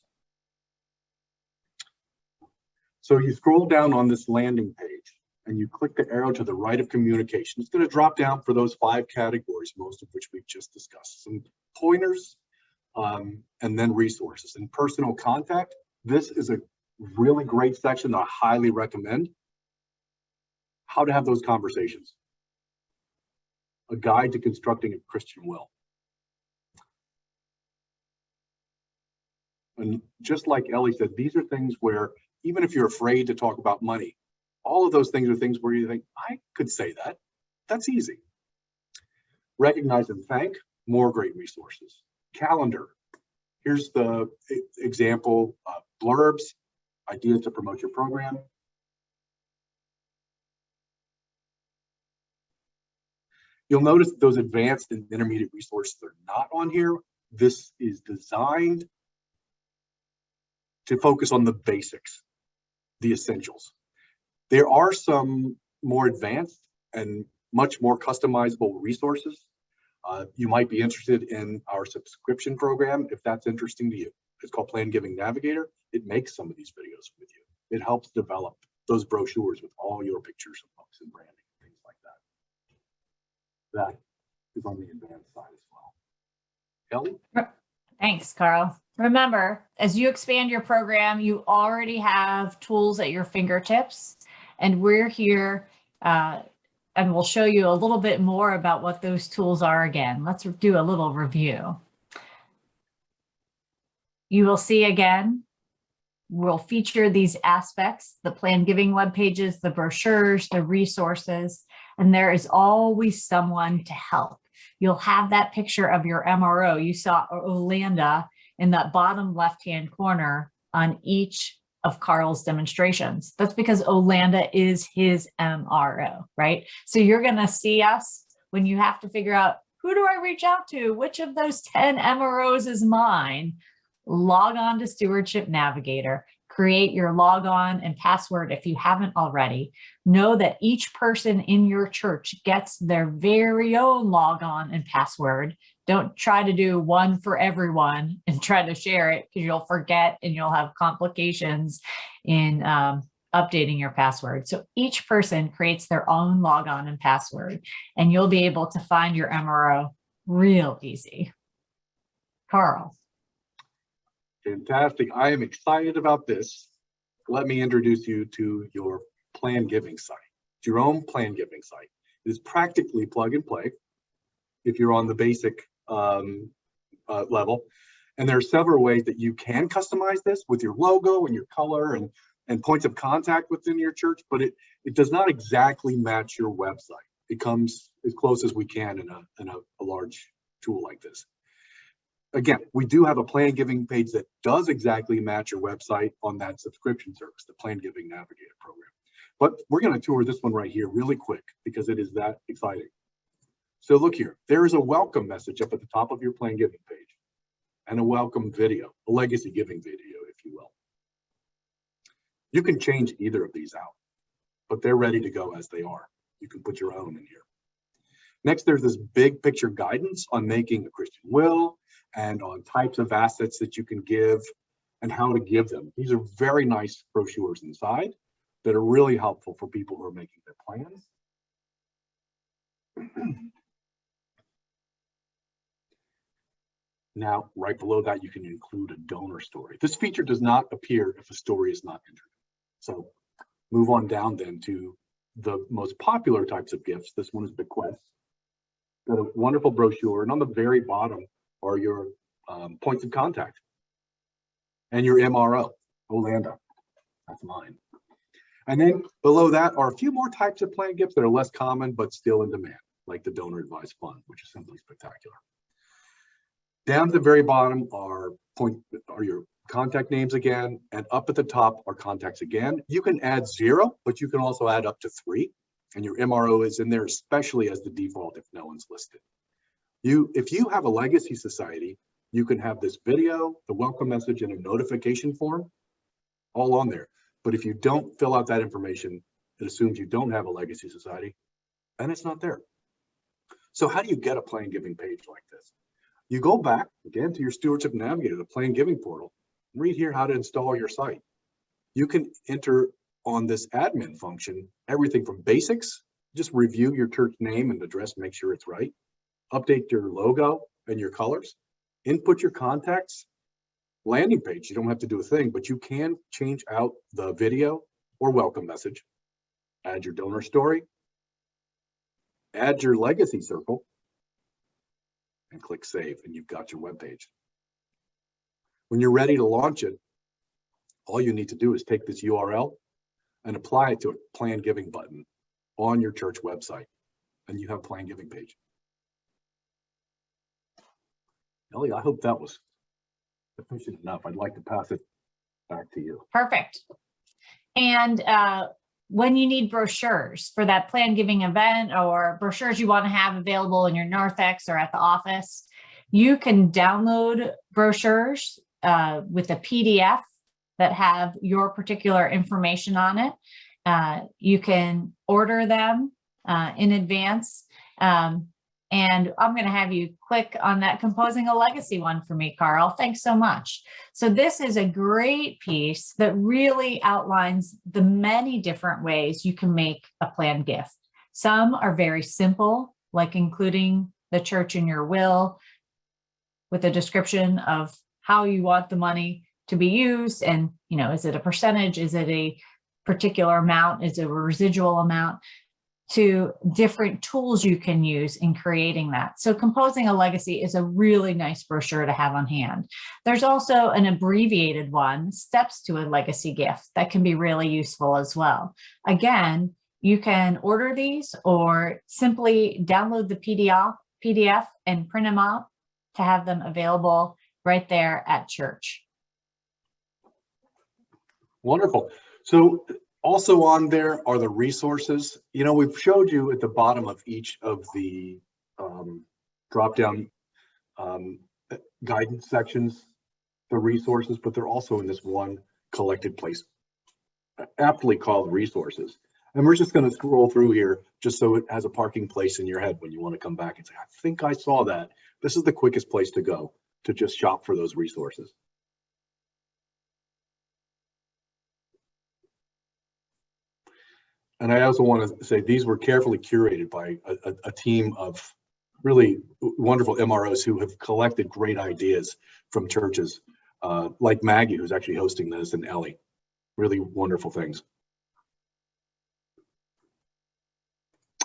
So you scroll down on this landing page and you click the arrow to the right of communication. It's going to drop down for those 5 categories, most of which we've just discussed. Some pointers and then resources. And personal contact, this is a really great section that I highly recommend. How to have those conversations. A guide to constructing a Christian will. And just like Ellie said, these are things where even if you're afraid to talk about money, all of those things are things where you think, I could say that. That's easy. Recognize and thank, more great resources. Calendar. Here's the example, blurbs, ideas to promote your program. You'll notice those advanced and intermediate resources are not on here. This is designed to focus on the basics, the essentials. There are some more advanced and much more customizable resources. You might be interested in our subscription program if that's interesting to you. It's called Plan Giving Navigator. It makes some of these videos with you. It helps develop those brochures with all your pictures of books and branding, things like that. That is on the advanced side as well. Ellie? Thanks, Karl. Remember, as you expand your program, you already have tools at your fingertips, and we're here and we'll show you a little bit more about what those tools are again. Let's do a little review. You will see again, we'll feature these aspects, the plan giving web pages, the brochures, the resources, and there is always someone to help. You'll have that picture of your MRO. You saw Olanda in that bottom left-hand corner on each of Karl's demonstrations. That's because Olanda is his MRO, right? So you're gonna see us when you have to figure out, who do I reach out to? Which of those 10 MROs is mine? Log on to Stewardship Navigator, create your logon and password if you haven't already. Know that each person in your church gets their very own logon and password. Don't try to do one for everyone and try to share it, because you'll forget and you'll have complications in updating your password. So each person creates their own logon and password, and you'll be able to find your MRO real easy. Karl. Fantastic. I am excited about this. Let me introduce you to your plan giving site. It's your own plan giving site. It is practically plug and play if you're on the basic level. And there are several ways that you can customize this with your logo and your color and points of contact within your church, but it does not exactly match your website. It comes as close as we can in a large tool like this. Again, we do have a plan giving page that does exactly match your website on that subscription service, the Plan Giving Navigator program. But we're going to tour this one right here really quick because it is that exciting. So look here, there is a welcome message up at the top of your plan giving page and a welcome video, a legacy giving video, if you will. You can change either of these out, but they're ready to go as they are. You can put your own in here. Next, there's this big picture guidance on making a Christian will and on types of assets that you can give and how to give them. These are very nice brochures inside that are really helpful for people who are making their plans. Now, right below that, you can include a donor story. This feature does not appear if a story is not entered. So move on down then to the most popular types of gifts. This one is bequests. Got a wonderful brochure, and on the very bottom are your points of contact and your MRO, Olanda. That's mine. And then below that are a few more types of plan gifts that are less common but still in demand, like the donor advised fund, which is simply spectacular. Down at the very bottom are your contact names again, and up at the top are contacts again. You can add 0, but you can also add up to 3, and your MRO is in there, especially as the default if no one's listed. If you have a legacy society, you can have this video, the welcome message, and a notification form all on there. But if you don't fill out that information, it assumes you don't have a legacy society, and it's not there. So how do you get a plan giving page like this? You go back again to your Stewardship Navigator, the plan giving portal, and read here how to install your site. You can enter on this admin function everything from basics, just review your church name and address, make sure it's right, update your logo and your colors, input your contacts, landing page. You don't have to do a thing, but you can change out the video or welcome message, add your donor story, add your legacy circle, and click save, and you've got your web page. When you're ready to launch it, all you need to do is take this URL and apply it to a plan giving button on your church website, and you have a plan giving page. Ellie, I hope that was efficient enough. I'd like to pass it back to you. Perfect. And when you need brochures for that plan giving event or brochures you want to have available in your narthex or at the office, you can download brochures with a PDF that have your particular information on it. You can order them in advance. And I'm going to have you click on that composing a legacy one for me, Karl. Thanks so much. So this is a great piece that really outlines the many different ways you can make a planned gift. Some are very simple, like including the church in your will with a description of how you want the money to be used. And, you know, is it a percentage? Is it a particular amount? Is it a residual amount? To different tools you can use in creating that. So Composing a Legacy is a really nice brochure to have on hand. There's also an abbreviated one, Steps to a Legacy Gift, that can be really useful as well. Again, you can order these or simply download the PDF and print them out to have them available right there at church. Wonderful. So also on there are the resources. You know, we've showed you at the bottom of each of the drop-down guidance sections, the resources, but they're also in this one collected place, aptly called resources. And we're just going to scroll through here just so it has a parking place in your head when you want to come back and say, I think I saw that. This is the quickest place to go to just shop for those resources. And I also want to say these were carefully curated by a team of really wonderful MROs who have collected great ideas from churches, like Maggie, who's actually hosting this, and Ellie. Really wonderful things.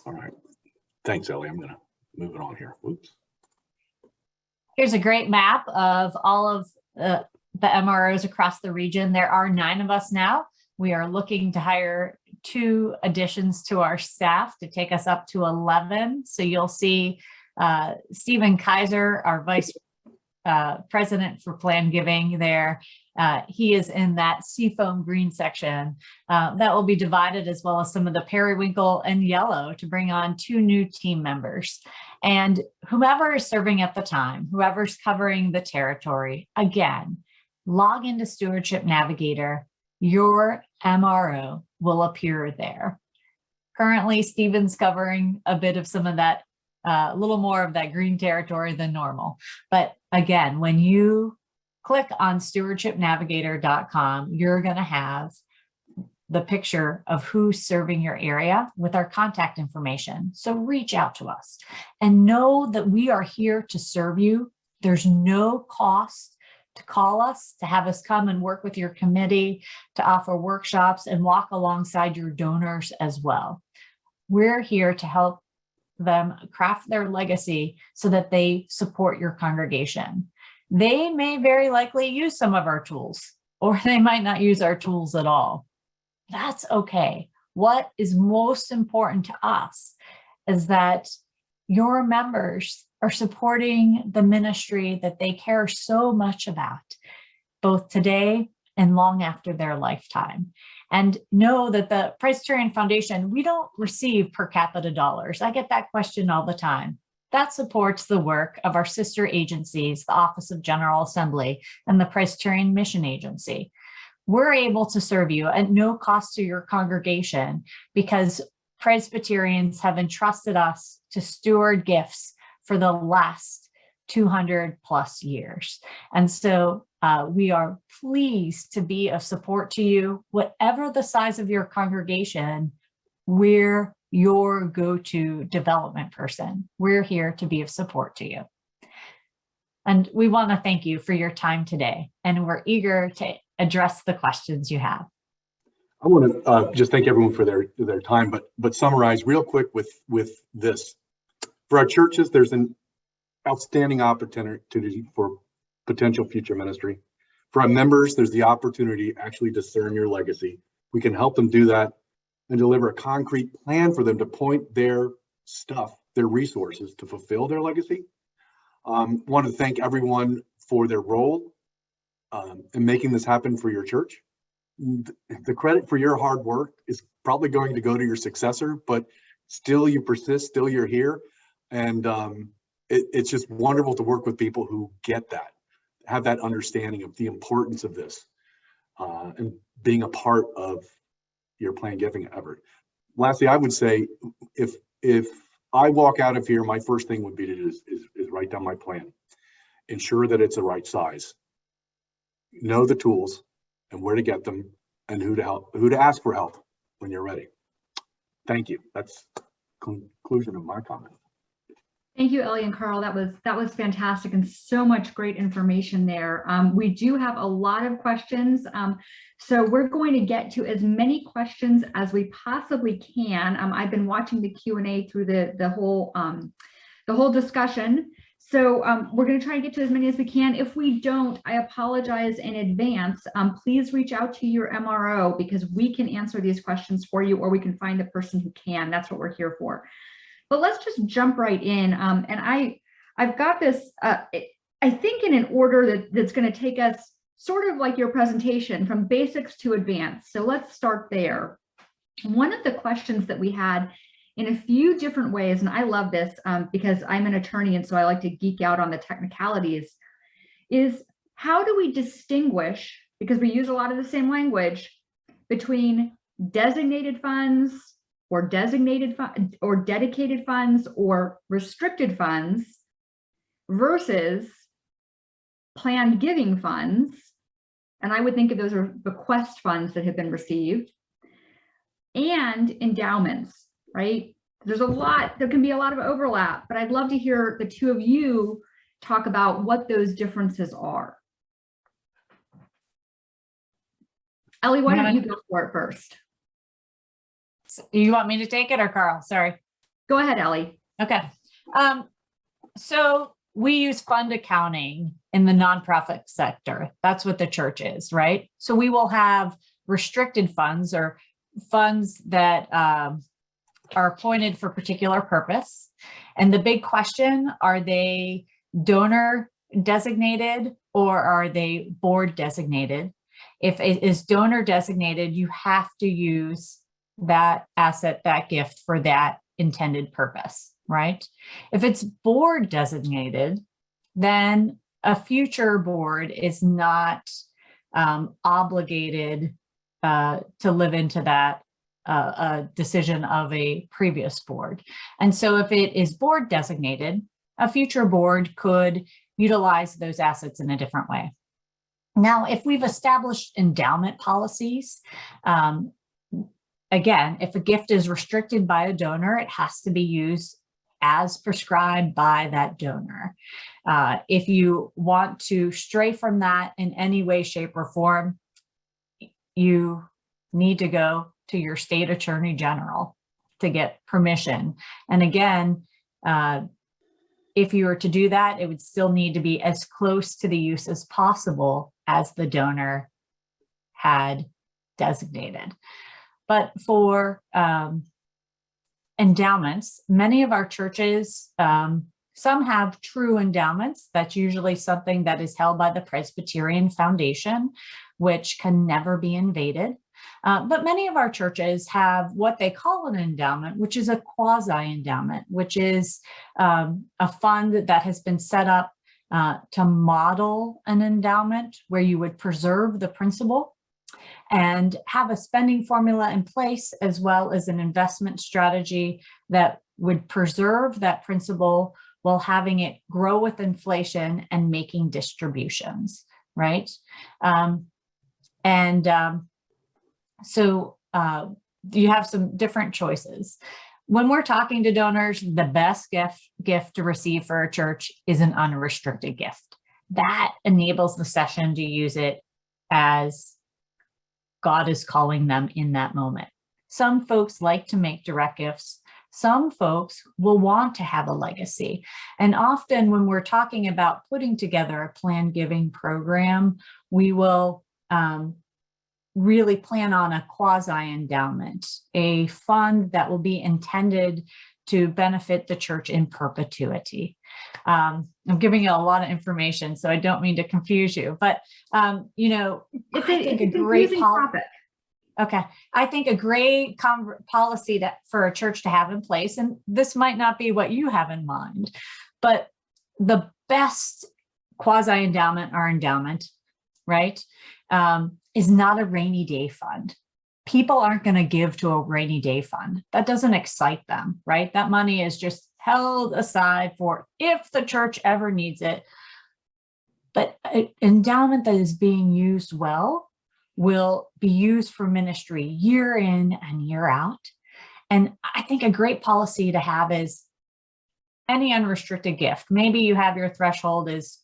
All right. Thanks, Ellie. I'm going to move it on here. Oops. Here's a great map of all of the MROs across the region. There are 9 of us now. We are looking to hire 2 additions to our staff to take us up to 11. So you'll see Stephen Kaiser, our Vice President for Plan Giving there. He is in that seafoam green section. That will be divided, as well as some of the periwinkle and yellow, to bring on 2 new team members. And whomever is serving at the time, whoever's covering the territory, again, log into Stewardship Navigator. Your MRO will appear there. Currently, Stephen's covering a bit of some of that, a little more of that green territory than normal. But again, when you click on stewardshipnavigator.com, you're going to have the picture of who's serving your area with our contact information. So reach out to us and know that we are here to serve you. There's no cost to call us, to have us come and work with your committee, to offer workshops and walk alongside your donors as well. We're here to help them craft their legacy so that they support your congregation. They may very likely use some of our tools, or they might not use our tools at all. That's okay. What is most important to us is that your members are supporting the ministry that they care so much about, both today and long after their lifetime. And know that the Presbyterian Foundation, we don't receive per capita dollars. I get that question all the time. That supports the work of our sister agencies, the Office of General Assembly and the Presbyterian Mission Agency. We're able to serve you at no cost to your congregation because Presbyterians have entrusted us to steward gifts for the last 200 plus years. And so we are pleased to be of support to you. Whatever the size of your congregation, we're your go-to development person. We're here to be of support to you. And we want to thank you for your time today. And we're eager to address the questions you have. I want to just thank everyone for their time, but summarize real quick with this. For our churches, there's an outstanding opportunity for potential future ministry. For our members, there's the opportunity to actually discern your legacy. We can help them do that and deliver a concrete plan for them to point their stuff, their resources to fulfill their legacy. Want to thank everyone for their role in making this happen for your church. The credit for your hard work is probably going to go to your successor, but still you persist, still you're here. And it's just wonderful to work with people who get that, have that understanding of the importance of this and being a part of your plan giving effort. Lastly, I would say if I walk out of here, my first thing would be to is write down my plan, ensure that it's the right size, know the tools and where to get them and who to ask for help when you're ready. Thank you. That's conclusion of my comment. Thank you, Ellie and Karl. That was fantastic and so much great information there. We do have a lot of questions, so we're going to get to as many questions as we possibly can. I've been watching the Q&A through the whole discussion, so we're going to try to get to as many as we can. If we don't, I apologize in advance. Please reach out to your MRO because we can answer these questions for you, or we can find the person who can. That's what we're here for. But let's just jump right in. And I've got this, I think in an order that's going to take us sort of like your presentation from basics to advanced. So let's start there. One of the questions that we had in a few different ways, and I love this because I'm an attorney and so I like to geek out on the technicalities, is how do we distinguish, because we use a lot of the same language, between designated funds, or dedicated funds, or restricted funds versus planned giving funds. And I would think of those are bequest funds that have been received, and endowments, right? There can be a lot of overlap, but I'd love to hear the two of you talk about what those differences are. Ellie, why don't you go for it first? You want me to take it, or Karl? Sorry. Go ahead, Ellie. Okay. So we use fund accounting in the nonprofit sector. That's what the church is, right? So we will have restricted funds, or funds that are appointed for particular purpose. And the big question, are they donor designated or are they board designated? If it is donor designated, you have to use that asset, that gift, for that intended purpose, right? If it's board designated, then a future board is not obligated to live into that decision of a previous board. And so if it is board designated, a future board could utilize those assets in a different way. Now, if we've established endowment policies, again, if a gift is restricted by a donor, it has to be used as prescribed by that donor. If you want to stray from that in any way, shape, or form, you need to go to your state attorney general to get permission. And again, if you were to do that, it would still need to be as close to the use as possible as the donor had designated. But for endowments, many of our churches, some have true endowments. That's usually something that is held by the Presbyterian Foundation, which can never be invaded. But many of our churches have what they call an endowment, which is a quasi-endowment, which is a fund that has been set up to model an endowment where you would preserve the principal and have a spending formula in place, as well as an investment strategy that would preserve that principal while having it grow with inflation and making distributions, right? So you have some different choices. When we're talking to donors, the best gift to receive for a church is an unrestricted gift. That enables the session to use it as God is calling them in that moment. Some folks like to make direct gifts. Some folks will want to have a legacy. And often when we're talking about putting together a planned giving program, we will really plan on a quasi-endowment, a fund that will be intended to benefit the church in perpetuity. I'm giving you a lot of information, so I don't mean to confuse you, but you know, It's a great topic. Okay, I think a great policy for a church to have in place, and this might not be what you have in mind, but the best quasi-endowment or endowment, right, is not a rainy day fund. People aren't going to give to a rainy day fund. That doesn't excite them, right? That money is just held aside for if the church ever needs it. But an endowment that is being used well will be used for ministry year in and year out. And I think a great policy to have is any unrestricted gift. Maybe you have your threshold is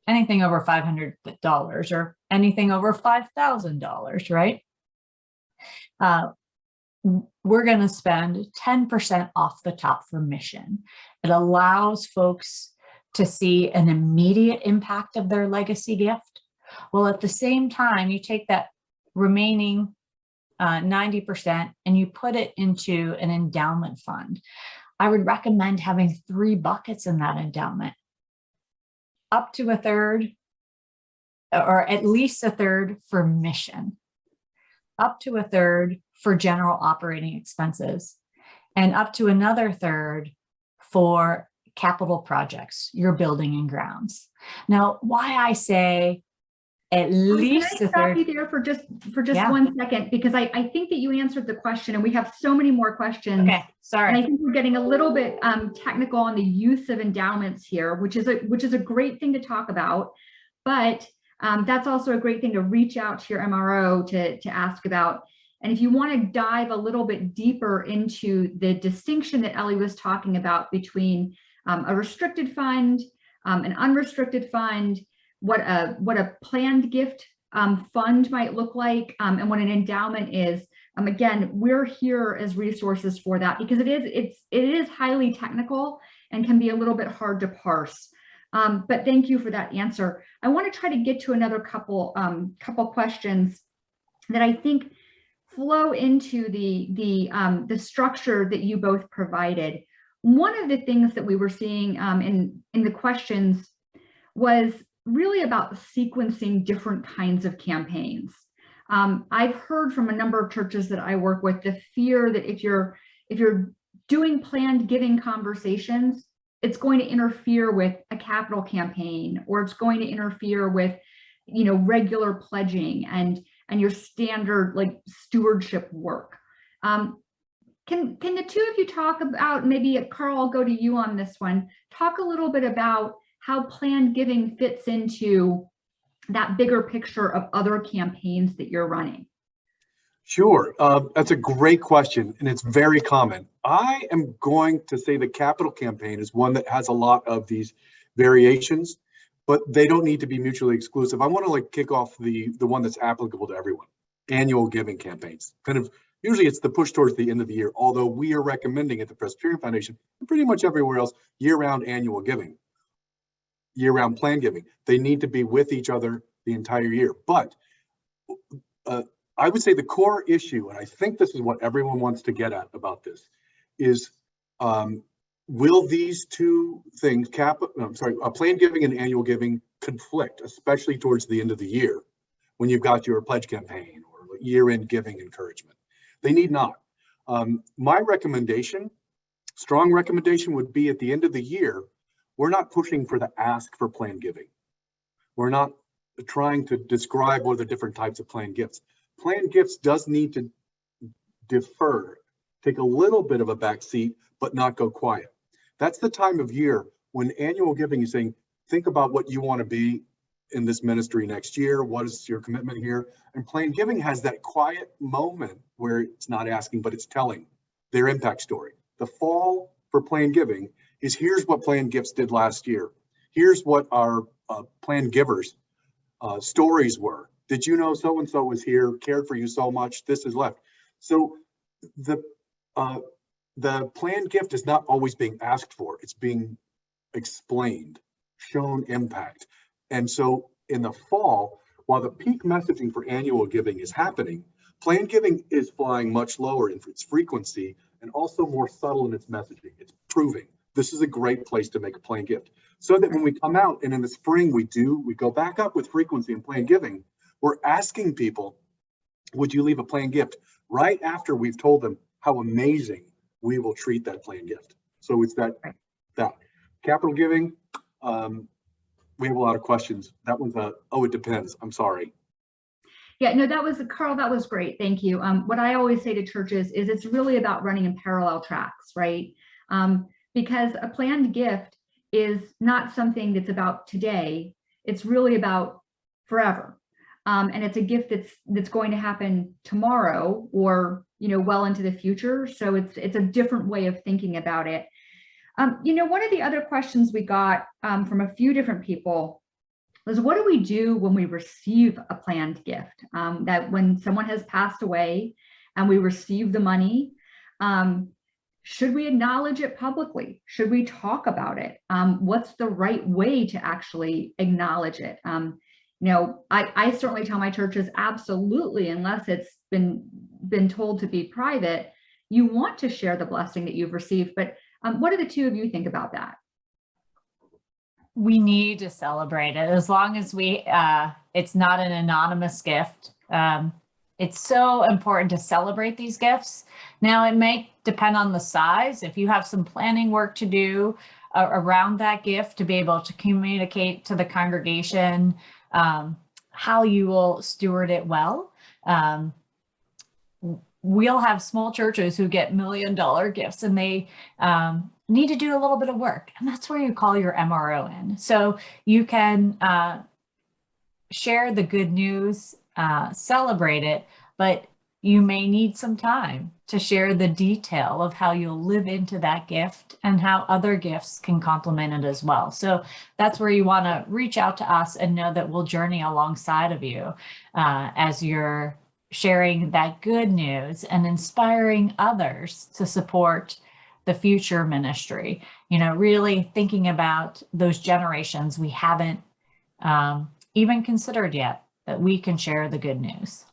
anything over $500 or anything over $5,000, right? We're going to spend 10% off the top for mission. It allows folks to see an immediate impact of their legacy gift. Well, at the same time, you take that remaining 90% and you put it into an endowment fund. I would recommend having 3 buckets in that endowment. Up to a third, or at least a third for mission, up to a third for general operating expenses, and up to another third for capital projects, your building and grounds. Now, why I say at least Can I a stop third. you there for just Yeah. 1 second? Because I think that you answered the question and we have so many more questions. Okay, And I sorry. think we're getting a little bit technical on the use of endowments here, which is a great thing to talk about. But that's also a great thing to reach out to your MRO to ask about. And if you want to dive a little bit deeper into the distinction that Ellie was talking about between a restricted fund, an unrestricted fund, what a planned gift fund might look like, and what an endowment is. Again, we're here as resources for that because it is highly technical and can be a little bit hard to parse. But thank you for that answer. I want to try to get to another couple questions that I think flow into the structure that you both provided. One of the things that we were seeing in the questions was really about sequencing different kinds of campaigns. I've heard from a number of churches that I work with the fear that if you're doing planned giving conversations, it's going to interfere with a capital campaign, or it's going to interfere with, regular pledging and your standard like stewardship work. Can the two of you talk about, maybe Karl, I'll go to you on this one, talk a little bit about how planned giving fits into that bigger picture of other campaigns that you're running? Sure. That's a great question, and it's very common. I am going to say the capital campaign is one that has a lot of these variations, but they don't need to be mutually exclusive. I want to kick off the one that's applicable to everyone. Annual giving campaigns. Kind of usually it's the push towards the end of the year, although we are recommending at the Presbyterian Foundation and pretty much everywhere else year-round annual giving, year-round plan giving. They need to be with each other the entire year. But I would say the core issue, and I think this is what everyone wants to get at about this, is will these two things, plan giving and annual giving, conflict, especially towards the end of the year when you've got your pledge campaign or year-end giving encouragement? They need not. My recommendation, strong recommendation, would be at the end of the year, we're not pushing for the ask for plan giving. We're not trying to describe what are the different types of planned gifts. Planned gifts does need to defer, take a little bit of a back seat, but not go quiet. That's the time of year when annual giving is saying, think about what you want to be in this ministry next year. What is your commitment here? And planned giving has that quiet moment where it's not asking, but it's telling their impact story. The fall for planned giving is, here's what planned gifts did last year. Here's what our planned givers stories were. Did you know so-and-so was here, cared for you so much, this is left. So the planned gift is not always being asked for, it's being explained, shown impact. And so in the fall, while the peak messaging for annual giving is happening, planned giving is flying much lower in its frequency and also more subtle in its messaging. It's proving this is a great place to make a planned gift. So that when we come out and in the spring we go back up with frequency and planned giving, we're asking people, would you leave a planned gift, right after we've told them how amazing we will treat that planned gift. So it's that capital giving. We have a lot of questions. That one's it depends. I'm sorry. Yeah, no, that was, Karl, that was great. Thank you. What I always say to churches is it's really about running in parallel tracks, right? Because a planned gift is not something that's about today. It's really about forever. And it's a gift that's going to happen tomorrow or, well into the future. So it's a different way of thinking about it. One of the other questions we got from a few different people was, what do we do when we receive a planned gift? That when someone has passed away and we receive the money, should we acknowledge it publicly? Should we talk about it? What's the right way to actually acknowledge it? I certainly tell my churches, absolutely, unless it's been told to be private, you want to share the blessing that you've received. But what do the two of you think about that? We need to celebrate it as long as it's not an anonymous gift. It's so important to celebrate these gifts. Now, it may depend on the size. If you have some planning work to do around that gift to be able to communicate to the congregation how you will steward it well. We'll have small churches who get $1 million gifts, and they need to do a little bit of work. And that's where you call your MRO in. So you can share the good news, celebrate it, but you may need some time to share the detail of how you'll live into that gift and how other gifts can complement it as well. So that's where you want to reach out to us and know that we'll journey alongside of you as you're sharing that good news and inspiring others to support the future ministry. Really thinking about those generations we haven't even considered yet, that we can share the good news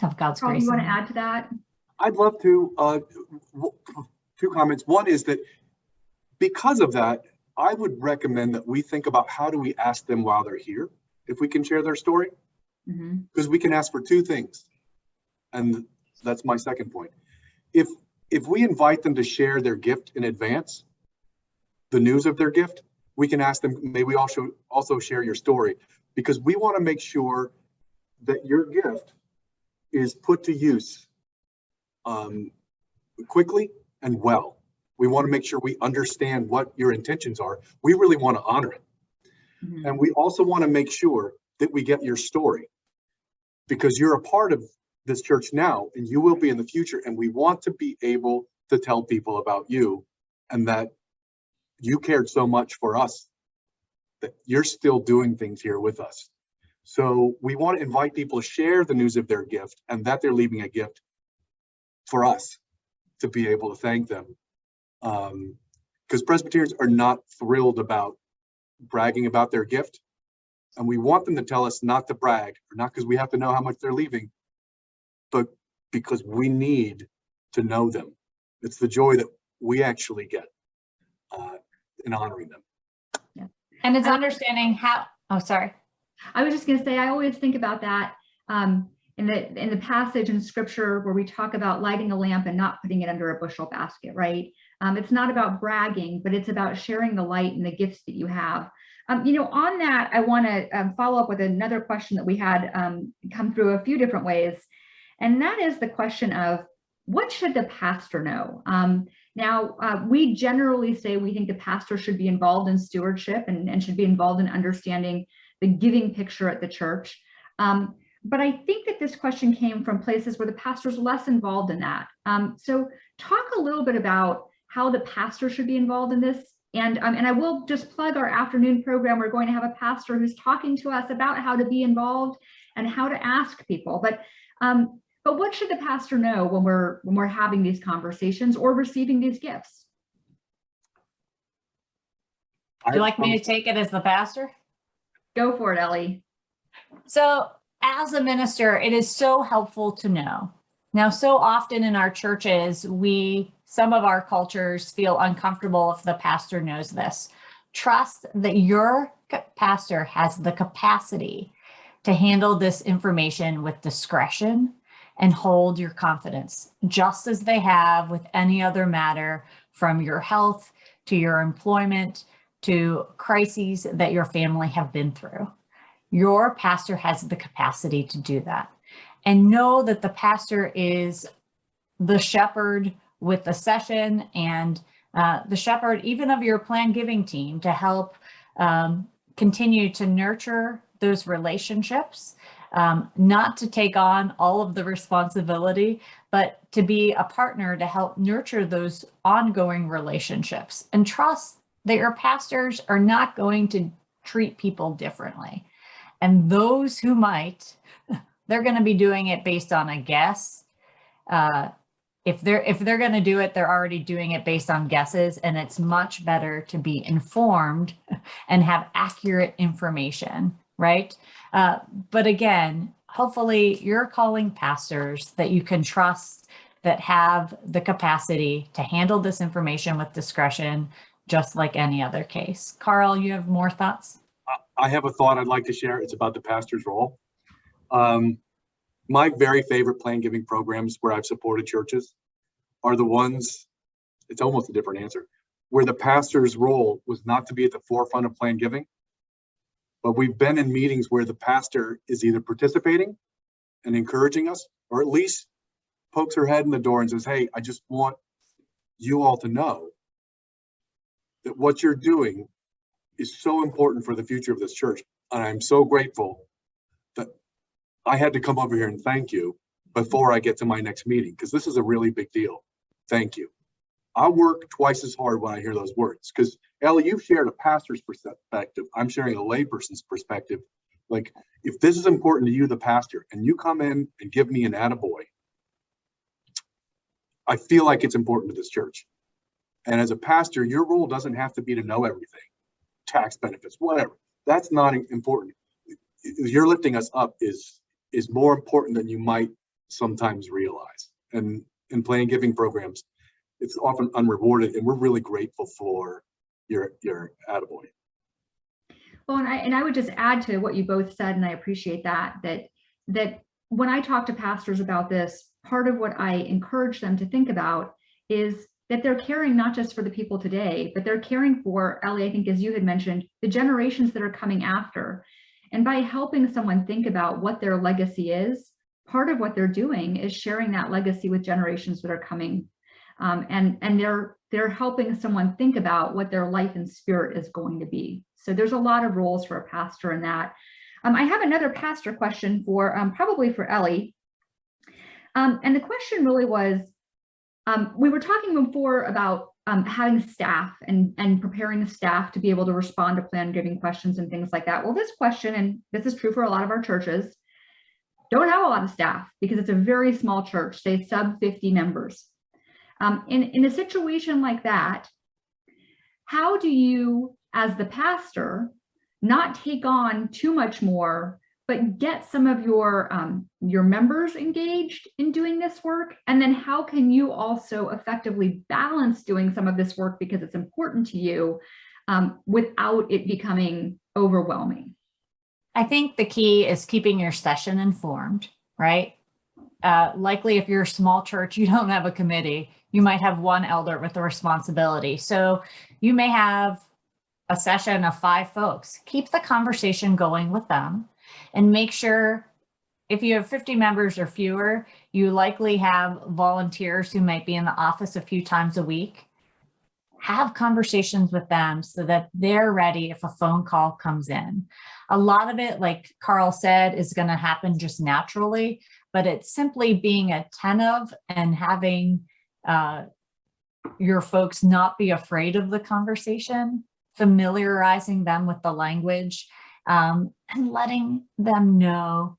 of God's Karl, grace. you want to add to that? I'd love to. Two comments. One is that because of that, I would recommend that we think about how do we ask them while they're here, if we can share their story, because we can ask for two things. And that's my second point. If we invite them to share their gift in advance, the news of their gift, we can ask them, may we also share your story, because we want to make sure that your gift is put to use quickly and well. We want to make sure we understand what your intentions are. We really want to honor it. And we also want to make sure that we get your story, because you're a part of this church now and you will be in the future. And we want to be able to tell people about you and that you cared so much for us that you're still doing things here with us. So we want to invite people to share the news of their gift and that they're leaving a gift for us to be able to thank them. Because Presbyterians are not thrilled about bragging about their gift. And we want them to tell us not to brag, or not because we have to know how much they're leaving, but because we need to know them. It's the joy that we actually get in honoring them. Yeah. And it's understanding how, oh, sorry. I was just going to say, I always think about that in the passage in scripture where we talk about lighting a lamp and not putting it under a bushel basket, right? It's not about bragging, but it's about sharing the light and the gifts that you have. On that, I want to follow up with another question that we had come through a few different ways. And that is the question of, what should the pastor know? Now, we generally say we think the pastor should be involved in stewardship and should be involved in understanding the giving picture at the church. But I think that this question came from places where the pastor's less involved in that. So talk a little bit about how the pastor should be involved in this. And I will just plug our afternoon program. We're going to have a pastor who's talking to us about how to be involved and how to ask people. But what should the pastor know when we're having these conversations or receiving these gifts? Would you like me to take it as the pastor? Go for it, Ellie. So as a minister, it is so helpful to know. Now, so often in our churches, some of our cultures feel uncomfortable if the pastor knows this. Trust that your pastor has the capacity to handle this information with discretion and hold your confidence, just as they have with any other matter, from your health to your employment to crises that your family have been through. Your pastor has the capacity to do that. And know that the pastor is the shepherd with the session and the shepherd even of your plan giving team to help continue to nurture those relationships not to take on all of the responsibility, but to be a partner to help nurture those ongoing relationships and trust that your pastors are not going to treat people differently. And those who might, they're going to be doing it based on a guess. If they're going to do it, they're already doing it based on guesses, and it's much better to be informed and have accurate information, right? But again, hopefully you're calling pastors that you can trust, that have the capacity to handle this information with discretion, just like any other case. Karl, you have more thoughts? I have a thought I'd like to share. It's about the pastor's role. My very favorite plan giving programs where I've supported churches are the ones, it's almost a different answer, where the pastor's role was not to be at the forefront of plan giving, but we've been in meetings where the pastor is either participating and encouraging us, or at least pokes her head in the door and says, hey, I just want you all to know that what you're doing is so important for the future of this church. And I'm so grateful that I had to come over here and thank you before I get to my next meeting, because this is a really big deal. Thank you. I work twice as hard when I hear those words, because Ellie, you've shared a pastor's perspective. I'm sharing a layperson's perspective. Like, if this is important to you, the pastor, and you come in and give me an attaboy, I feel like it's important to this church. And as a pastor, your role doesn't have to be to know everything, tax benefits, whatever. That's not important. You're lifting us up is more important than you might sometimes realize. And in plan giving programs, it's often unrewarded, and we're really grateful for your attaboy. Well, and I would just add to what you both said, and I appreciate that when I talk to pastors about this, part of what I encourage them to think about is that they're caring not just for the people today, but they're caring for, Ellie, I think, as you had mentioned, the generations that are coming after. And by helping someone think about what their legacy is, part of what they're doing is sharing that legacy with generations that are coming. And they're helping someone think about what their life and spirit is going to be. So there's a lot of roles for a pastor in that. I have another pastor question for probably for Ellie. And the question really was, we were talking before about having staff and preparing the staff to be able to respond to plan giving questions and things like that. Well, this question, and this is true for a lot of our churches, don't have a lot of staff because it's a very small church, say sub 50 members. In a situation like that, how do you, as the pastor, not take on too much more, but get some of your members engaged in doing this work? And then how can you also effectively balance doing some of this work because it's important to you without it becoming overwhelming? I think the key is keeping your session informed, right? Likely if you're a small church, you don't have a committee. You might have one elder with the responsibility. So you may have a session of 5 folks. Keep the conversation going with them and make sure if you have 50 members or fewer, you likely have volunteers who might be in the office a few times a week. Have conversations with them so that they're ready if a phone call comes in. A lot of it, like Karl said, is going to happen just naturally, but it's simply being attentive and having your folks not be afraid of the conversation, familiarizing them with the language, and letting them know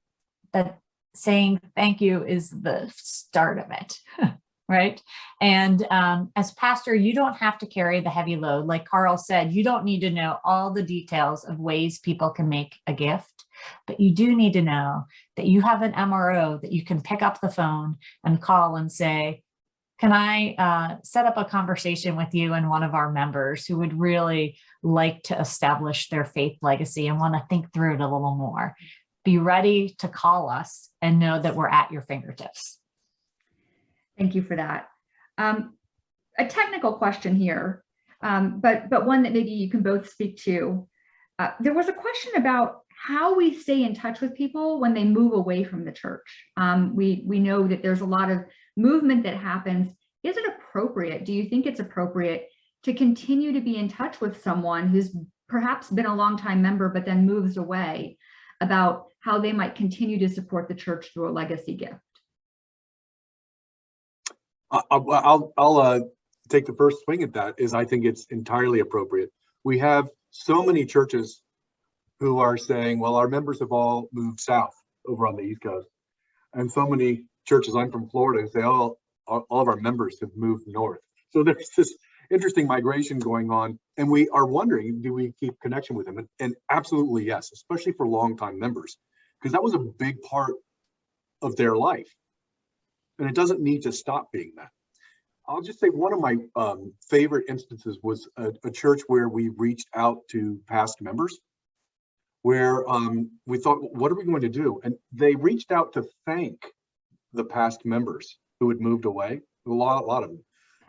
that saying thank you is the start of it, right? And as pastor, you don't have to carry the heavy load. Like Karl said, you don't need to know all the details of ways people can make a gift, but you do need to know that you have an MRO that you can pick up the phone and call and say, can I set up a conversation with you and one of our members who would really like to establish their faith legacy and want to think through it a little more? Be ready to call us and know that we're at your fingertips. Thank you for that. A technical question here, but one that maybe you can both speak to. There was a question about how we stay in touch with people when they move away from the church. We know that there's a lot of movement that happens. Is it appropriate? Do you think it's appropriate to continue to be in touch with someone who's perhaps been a longtime member but then moves away? about how they might continue to support the church through a legacy gift. I'll take the first swing at that. I think it's entirely appropriate. We have so many churches who are saying, well, our members have all moved south over on the East Coast. And so many churches, I'm from Florida, say, oh, all of our members have moved north. So there's this interesting migration going on. And we are wondering, do we keep connection with them? And absolutely yes, especially for longtime members, because that was a big part of their life. And it doesn't need to stop being that. I'll just say one of my favorite instances was a church where we reached out to past members, where we thought, what are we going to do? And they reached out to thank the past members who had moved away, a lot of them,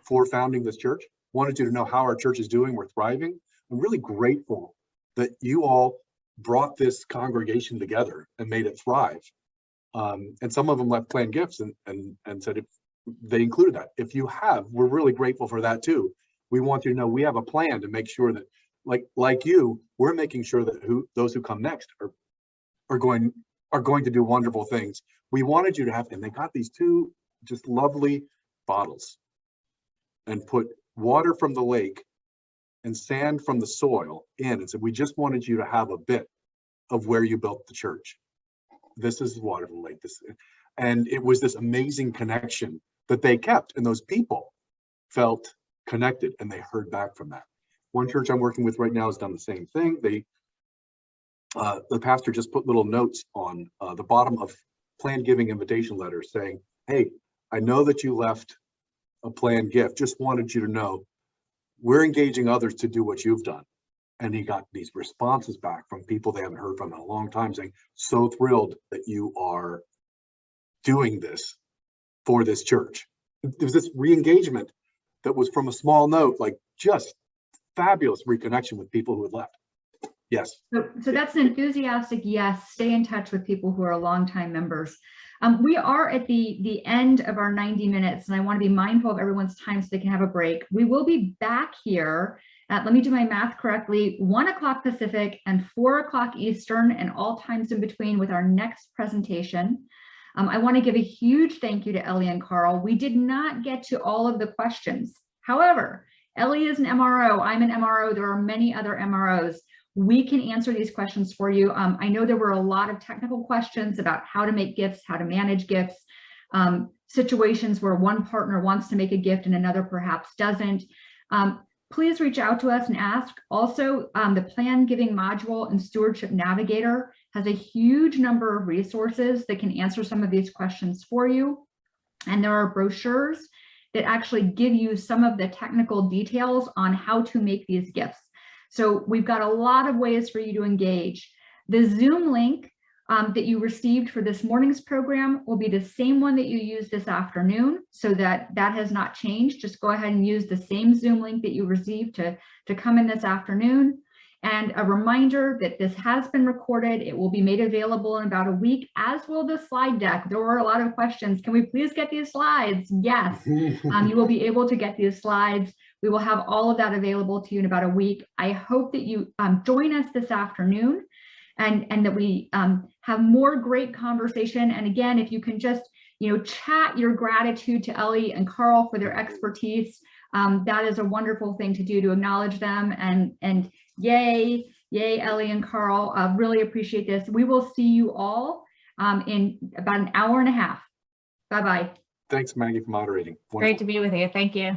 for founding this church. Wanted you to know how our church is doing. We're thriving. I'm really grateful that you all brought this congregation together and made it thrive. And some of them left planned gifts and said if they included that. If you have, we're really grateful for that too. We want you to know we have a plan to make sure that, like you, we're making sure that those who come next are going to do wonderful things. We wanted you to have, and they got these two just lovely bottles and put water from the lake and sand from the soil in and said, we just wanted you to have a bit of where you built the church. This is water from the lake. And it was this amazing connection that they kept, and those people felt connected and they heard back from that. One church I'm working with right now has done the same thing. The pastor just put little notes on the bottom of planned giving invitation letters saying, hey, I know that you left a planned gift. Just wanted you to know we're engaging others to do what you've done. And he got these responses back from people they haven't heard from in a long time saying, so thrilled that you are doing this for this church. There was this re-engagement that was from a small note, like just fabulous reconnection with people who had left. Yes. So that's an enthusiastic yes. Stay in touch with people who are longtime members. We are at the end of our 90 minutes, and I want to be mindful of everyone's time so they can have a break. We will be back here at, let me do my math correctly, 1 o'clock Pacific and 4 o'clock Eastern, and all times in between with our next presentation. I want to give a huge thank you to Ellie and Karl. We did not get to all of the questions. However, Ellie is an MRO. I'm an MRO. There are many other MROs. We can answer these questions for you. I know there were a lot of technical questions about how to make gifts, how to manage gifts, situations where one partner wants to make a gift and another perhaps doesn't. Please reach out to us and ask. Also, the Plan Giving module and Stewardship Navigator has a huge number of resources that can answer some of these questions for you. And there are brochures that actually give you some of the technical details on how to make these gifts. So we've got a lot of ways for you to engage. The Zoom link that you received for this morning's program will be the same one that you used this afternoon, so that has not changed. Just go ahead and use the same Zoom link that you received to come in this afternoon. And a reminder that this has been recorded. It will be made available in about a week, as will the slide deck. There were a lot of questions. Can we please get these slides? Yes, you will be able to get these slides. We will have all of that available to you in about a week. I hope that you join us this afternoon and that we have more great conversation. And again, if you can just, chat your gratitude to Ellie and Karl for their expertise, that is a wonderful thing to do, to acknowledge them. And yay, Ellie and Karl, really appreciate this. We will see you all in about an hour and a half. Bye-bye. Thanks, Maggie, for moderating. Wonderful. Great to be with you. Thank you.